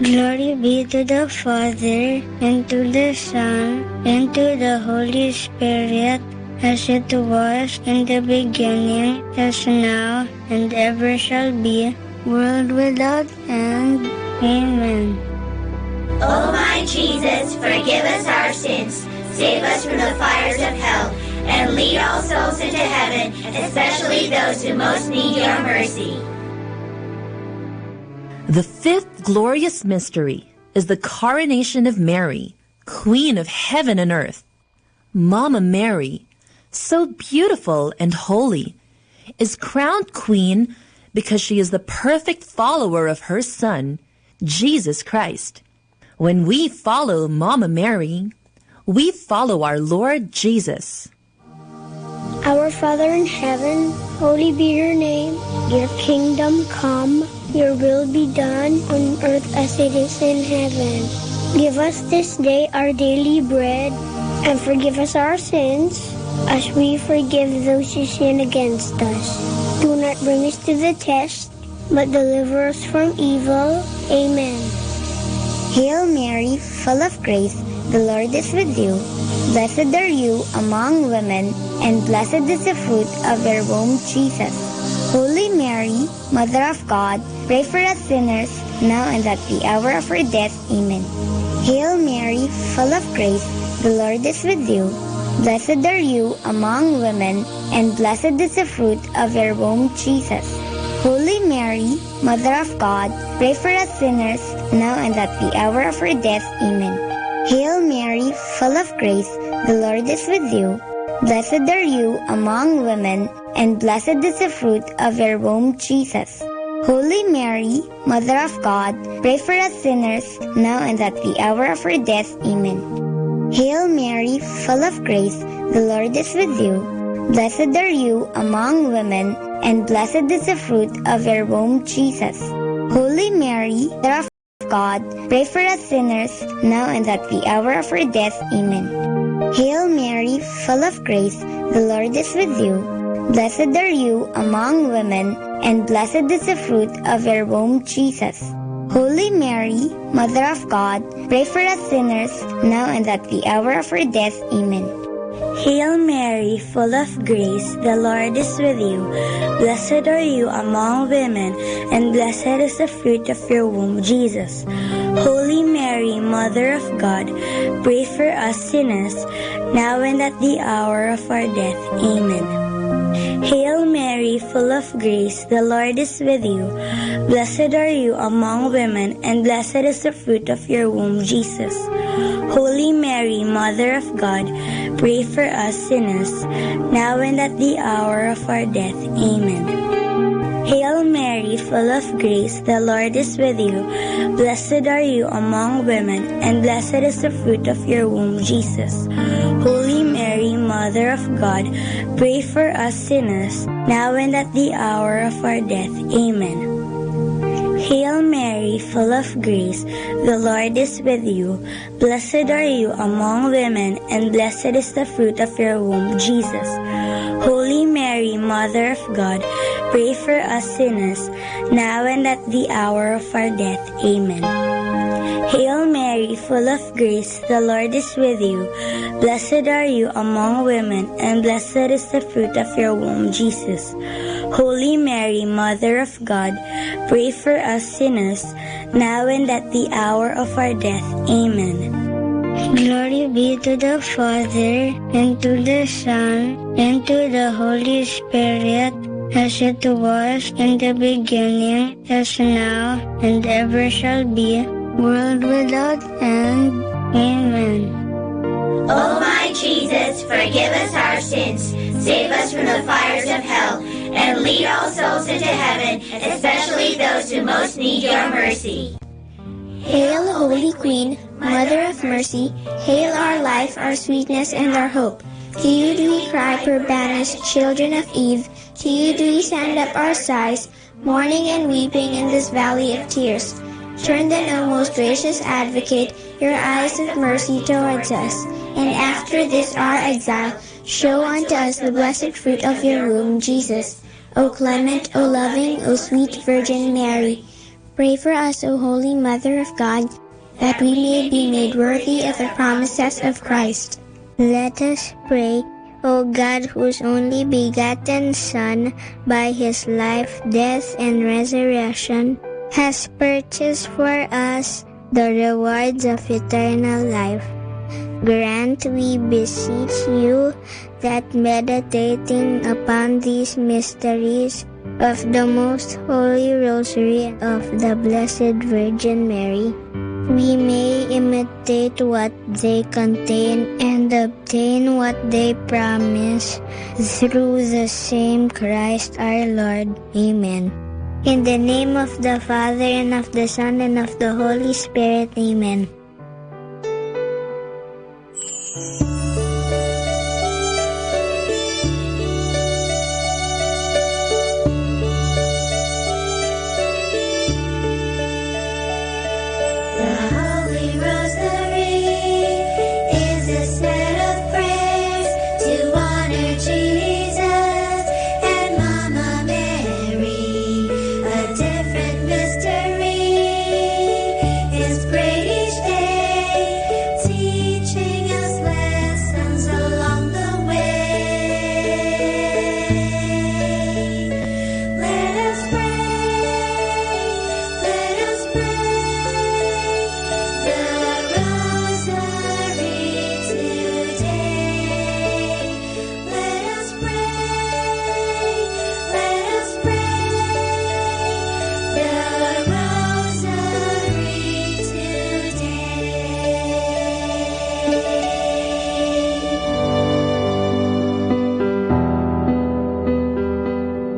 Glory be to the Father, and to the Son, and to the Holy Spirit, as it was in the beginning, as now, and ever shall be, world without end. Amen.
O my Jesus, forgive us our sins, save us from the fires of hell, and lead all souls into heaven, especially those who most need your mercy.
The fifth glorious mystery is the coronation of Mary, Queen of heaven and earth. Mama Mary, so beautiful and holy, is crowned queen because she is the perfect follower of her Son, Jesus Christ. When we follow Mama Mary, we follow our Lord Jesus.
Our Father in heaven, holy be your name. Your kingdom come, your will be done on earth as it is in heaven. Give us this day our daily bread, and forgive us our sins, as we forgive those who sin against us. Do not bring us to the test, but deliver us from evil. Amen.
Hail Mary, full of grace, the Lord is with you. Blessed are you among women, and blessed is the fruit of your womb, Jesus. Holy Mary, Mother of God, pray for us sinners, now and at the hour of our death. Amen. Hail Mary, full of grace, the Lord is with you. Blessed are you among women, and blessed is the fruit of your womb, Jesus. Holy Mary, Mother of God, pray for us sinners, now and at the hour of our death. Amen. Hail Mary, full of grace, the Lord is with you. Blessed are you among women, and blessed is the fruit of your womb, Jesus. Holy Mary, Mother of God, pray for us sinners, now and at the hour of our death. Amen. Hail Mary, full of grace, the Lord is with you. Blessed are you among women, and blessed is the fruit of your womb, Jesus. Holy Mary, Mother of God, pray for us sinners, now and at the hour of our death. Amen. Hail Mary, full of grace, the Lord is with you. Blessed are you among women, and blessed is the fruit of your womb, Jesus. Holy Mary, Mother of God, pray for us sinners, now and at the hour of our death. Amen.
Hail Mary, full of grace, the Lord is with you. Blessed are you among women, and blessed is the fruit of your womb, Jesus. Holy Mary, Mother of God, pray for us sinners, now and at the hour of our death. Amen. Hail Mary, full of grace, the Lord is with you. Blessed are you among women, and blessed is the fruit of your womb, Jesus. Holy Mary, Mother of God, pray for us sinners, now and at the hour of our death. Amen. Hail Mary, full of grace, the Lord is with you. Blessed are you among women, and blessed is the fruit of your womb, Jesus. Holy Mary, Mother of God, pray for us sinners, now and at the hour of our death. Amen. Hail Mary, full of grace, the Lord is with you. Blessed are you among women, and blessed is the fruit of your womb, Jesus. Holy Mary, Mother of God, pray for us sinners, now and at the hour of our death. Amen. Hail Mary, full of grace, the Lord is with you. Blessed are you among women, and blessed is the fruit of your womb, Jesus. Holy Mary, Mother of God, pray for us sinners, now and at the hour of our death. Amen.
Glory be to the Father, and to the Son, and to the Holy Spirit, as it was in the beginning, as now, and ever shall be, world without end. Amen.
O my Jesus, forgive us our sins, save us from the fires of hell, and lead all souls into heaven, especially those who most need your mercy.
Hail, Holy Queen, Mother of Mercy, hail our life, our sweetness, and our hope. To you do we cry, poor banished children of Eve. To you do we send up our sighs, mourning and weeping in this valley of tears. Turn then, O most gracious Advocate, your eyes of mercy towards us, and after this our exile, show unto us the blessed fruit of your womb, Jesus. O clement, O loving, O sweet Virgin Mary, pray for us, O Holy Mother of God, that we may be made worthy of the promises of Christ. Let us pray. O God, whose only begotten Son, by his life, death, and resurrection, has purchased for us the rewards of eternal life, grant, we beseech you, that meditating upon these mysteries of the most holy rosary of the Blessed Virgin Mary, we may imitate what they contain and obtain what they promise, through the same Christ our Lord. Amen. In the name of the Father, and of the Son, and of the Holy Spirit. Amen.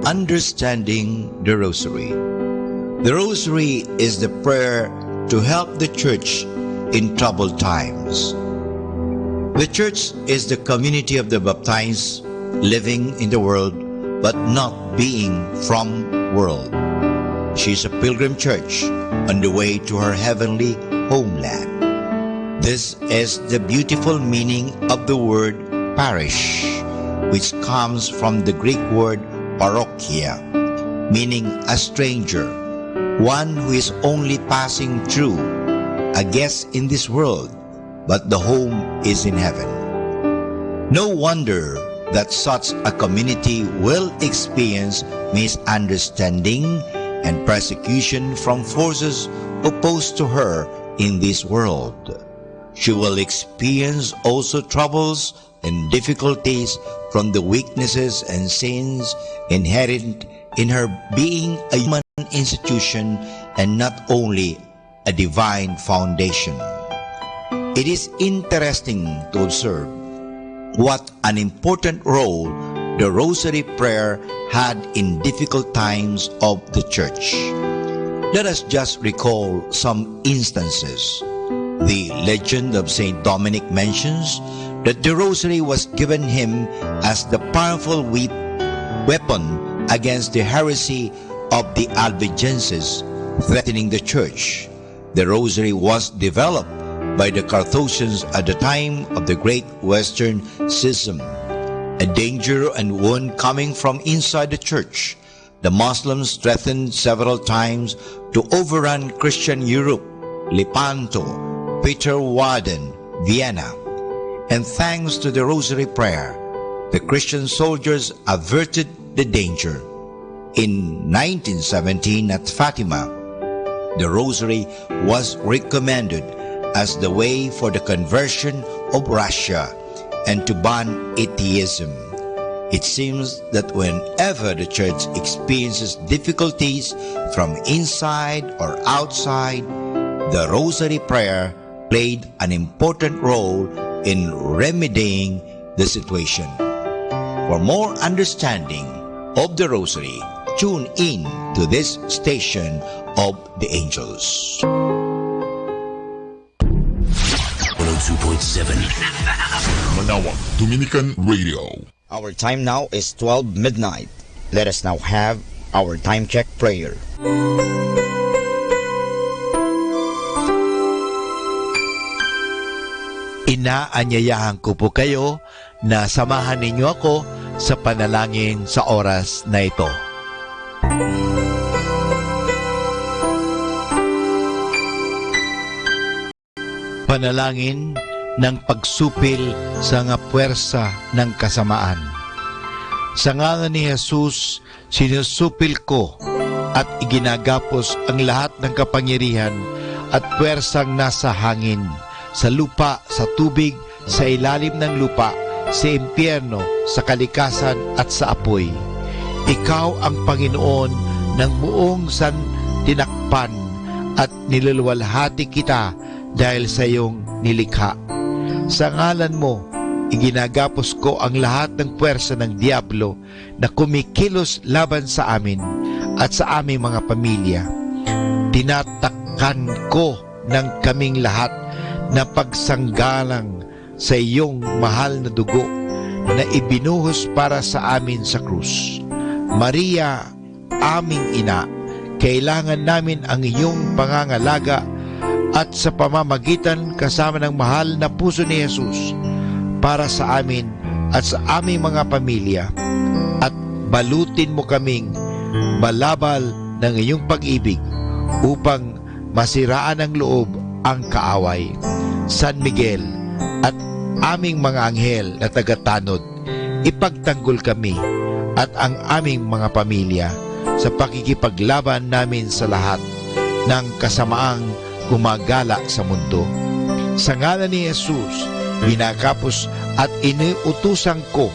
Understanding the Rosary. The Rosary is the prayer to help the Church in troubled times. The Church is the community of the baptized living in the world but not being from world. She is a pilgrim church on the way to her heavenly homeland. This is the beautiful meaning of the word parish, which comes from the Greek word parochia, meaning a stranger, one who is only passing through, a guest in this world, but the home is in heaven. No wonder that such a community will experience misunderstanding and persecution from forces opposed to her in this world. She will experience also troubles and difficulties from the weaknesses and sins inherent in her being a human institution and not only a divine foundation. It is interesting to observe what an important role the Rosary Prayer had in difficult times of the Church. Let us just recall some instances. The legend of Saint Dominic mentions that the Rosary was given him as the powerful weapon against the heresy of the Albigenses threatening the Church. The Rosary was developed by the Carthusians at the time of the Great Western Schism. A danger and wound coming from inside the Church, the Muslims threatened several times to overrun Christian Europe, Lepanto, Peterwarden, Vienna. And thanks to the Rosary Prayer, the Christian soldiers averted the danger. In 1917 at Fatima, the Rosary was recommended as the way for the conversion of Russia and to ban atheism. It seems that whenever the Church experiences difficulties from inside or outside, the Rosary Prayer played an important role in remedying the situation. For more understanding of the Rosary, tune in to this station of the Angels.
102.7 Manaoag, Dominican Radio.
Our time now is 12 midnight. Let us now have our time check prayer.
Inaanyayahan ko po kayo na samahan ninyo ako sa panalangin sa oras na ito. Panalangin ng pagsupil sa nga puwersa ng kasamaan. Sa ngalan ni Jesus, sinusupil ko at iginagapos ang lahat ng kapangyarihan at puwersang nasa hangin, sa lupa, sa tubig, sa ilalim ng lupa, sa impyerno, sa kalikasan at sa apoy. Ikaw ang Panginoon ng buong santinakpan at niluluwalhati kita dahil sa iyong nilikha. Sa ngalan mo, iginagapos ko ang lahat ng puwersa ng Diablo na kumikilos laban sa amin at sa aming mga pamilya. Tinatakkan ko ng kaming lahat na pagsanggalang sa iyong mahal na dugo na ibinuhos para sa amin sa krus. Maria, aming ina, kailangan namin ang iyong pangangalaga at sa pamamagitan kasama ng mahal na puso ni Jesus para sa amin at sa aming mga pamilya, at balutin mo kaming balabal ng iyong pag-ibig upang masiraan ng loob ang kaaway. San Miguel at aming mga anghel na tagatanod, ipagtanggol kami at ang aming mga pamilya sa pakikipaglaban namin sa lahat ng kasamaang gumagala sa mundo. Sa ngalan ni Jesus, binakapos at iniutusan ko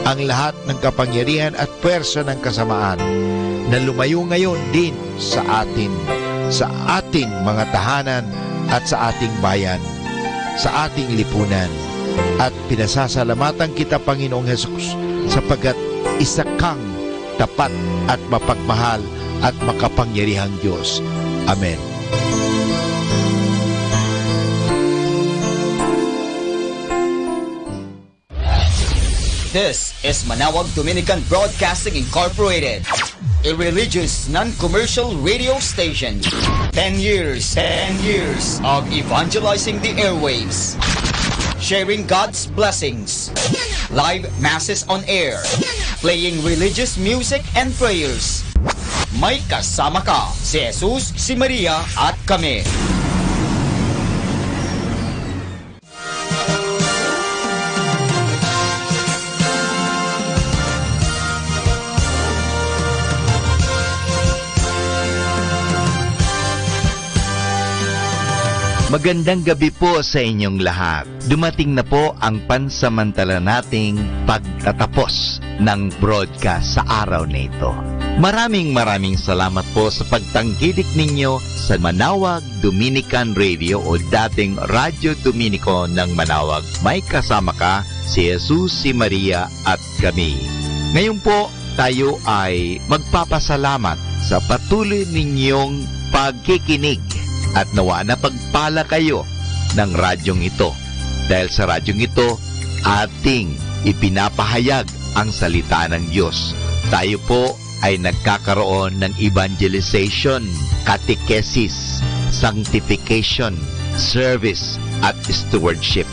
ang lahat ng kapangyarihan at puwersa ng kasamaan na lumayo ngayon din sa ating mga tahanan at sa ating bayan, sa ating lipunan. At pinasasalamatan kita, Panginoong Jesus, sapagkat isa kang tapat at mapagmahal at makapangyarihang Diyos. Amen.
This is Manaoag Dominican Broadcasting Incorporated, a religious, non-commercial radio station. 10 years of evangelizing the airwaves, sharing God's blessings, live masses on air, playing religious music and prayers, may kasama ka. Si Jesus, si Maria at kami.
Magandang gabi po sa inyong lahat. Dumating na po ang pansamantala nating pagtatapos ng broadcast sa araw na ito. Maraming salamat po sa pagtangkilik ninyo sa Manaoag Dominican Radio o dating Radyo Dominico ng Manaoag. May kasama ka, si Jesus, si Maria at kami. Ngayon po, tayo ay magpapasalamat sa patuloy ninyong pagkikinig. At nawa na pagpala kayo ng radyong ito. Dahil sa radyong ito, ating ipinapahayag ang salita ng Diyos. Tayo po ay nagkakaroon ng evangelization, catechesis, sanctification, service, at stewardship.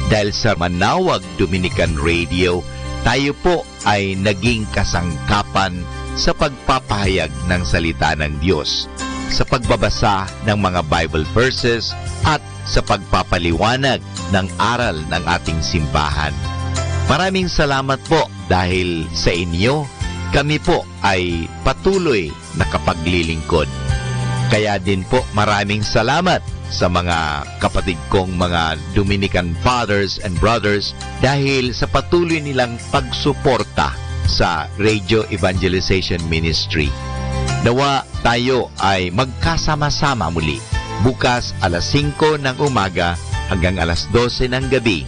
Dahil sa Manaoag Dominican Radio, tayo po ay naging kasangkapan sa pagpapahayag ng salita ng Diyos, sa pagbabasa ng mga Bible verses at sa pagpapaliwanag ng aral ng ating simbahan. Maraming salamat po dahil sa inyo, kami po ay patuloy na kapaglilingkod. Kaya din po maraming salamat sa mga kapatid kong mga Dominican fathers and brothers dahil sa patuloy nilang pagsuporta sa Radio Evangelization Ministry. Nawa tayo ay magkasama-sama muli bukas alas 5 ng umaga hanggang alas 12 ng gabi.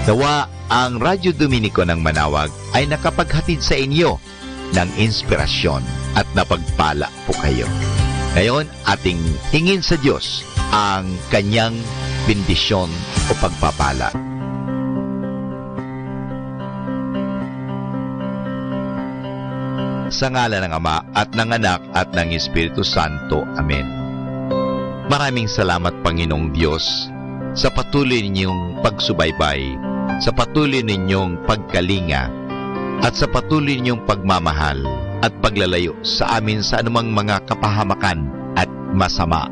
Nawa ang Radyo Dominico ng Manaoag ay nakapaghatid sa inyo ng inspirasyon at napagpala po kayo. Ngayon, ating hingin sa Diyos ang kanyang bendisyon o pagpapala. Sa ngalan ng Ama at ng Anak at ng Espiritu Santo. Amen. Maraming salamat, Panginoong Diyos, sa patuloy ninyong pagsubaybay, sa patuloy ninyong pagkalinga, at sa patuloy ninyong pagmamahal at paglalayo sa amin sa anumang mga kapahamakan at masama.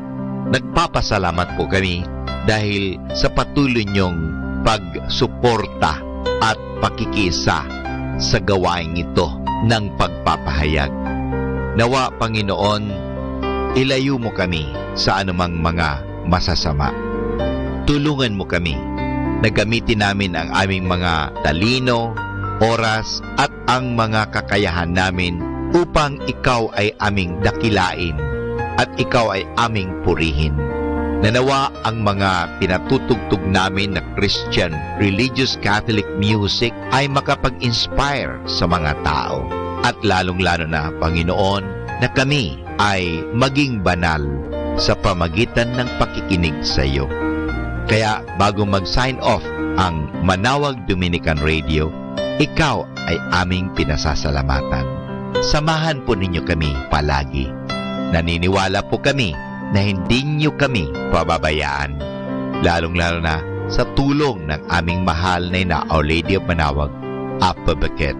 Nagpapasalamat po kami dahil sa patuloy ninyong pagsuporta at pakikisa sa gawain ito ng pagpapahayag. Nawa, Panginoon, ilayo mo kami sa anumang mga masasama. Tulungan mo kami na gamitin namin ang aming mga talino, oras, at ang mga kakayahan namin upang ikaw ay aming dakilain at ikaw ay aming purihin. Nanawa ang mga pinatutugtog namin na Christian religious Catholic music ay makapag-inspire sa mga tao. At lalong-lalo na, Panginoon, na kami ay maging banal sa pamagitan ng pakikinig sa iyo. Kaya bago mag-sign off ang Manaoag Dominican Radio, ikaw ay aming pinasasalamatan. Samahan po ninyo kami palagi. Naniniwala po kami na hindi nyo kami pababayaan, lalong-lalo na sa tulong ng aming mahal na Our Lady of Manaoag, Advocate.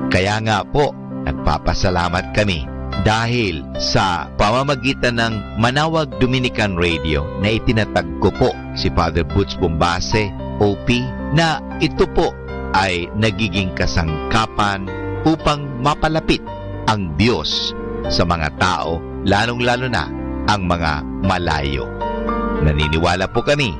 Kaya nga po, nagpapasalamat kami dahil sa pamamagitan ng Manaoag Dominican Radio na itinatag ko po si Father Butch Bombase, OP, na ito po ay nagiging kasangkapan upang mapalapit ang Diyos sa mga tao, lalong-lalo na ang mga malayo. Naniniwala po kami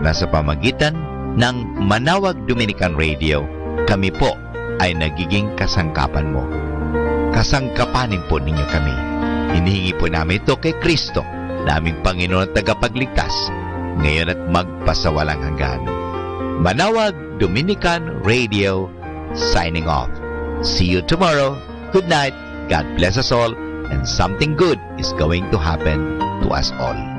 na sa pamagitan ng Manaoag Dominican Radio, kami po ay nagiging kasangkapan mo. Kasangkapanin po ninyo kami. Hinihingi po namin ito kay Kristo, na aming Panginoon at tagapagligtas, ngayon at magpasawalang hanggan. Manaoag Dominican Radio, signing off. See you tomorrow. Good night. God bless us all. And something good is going to happen to us all.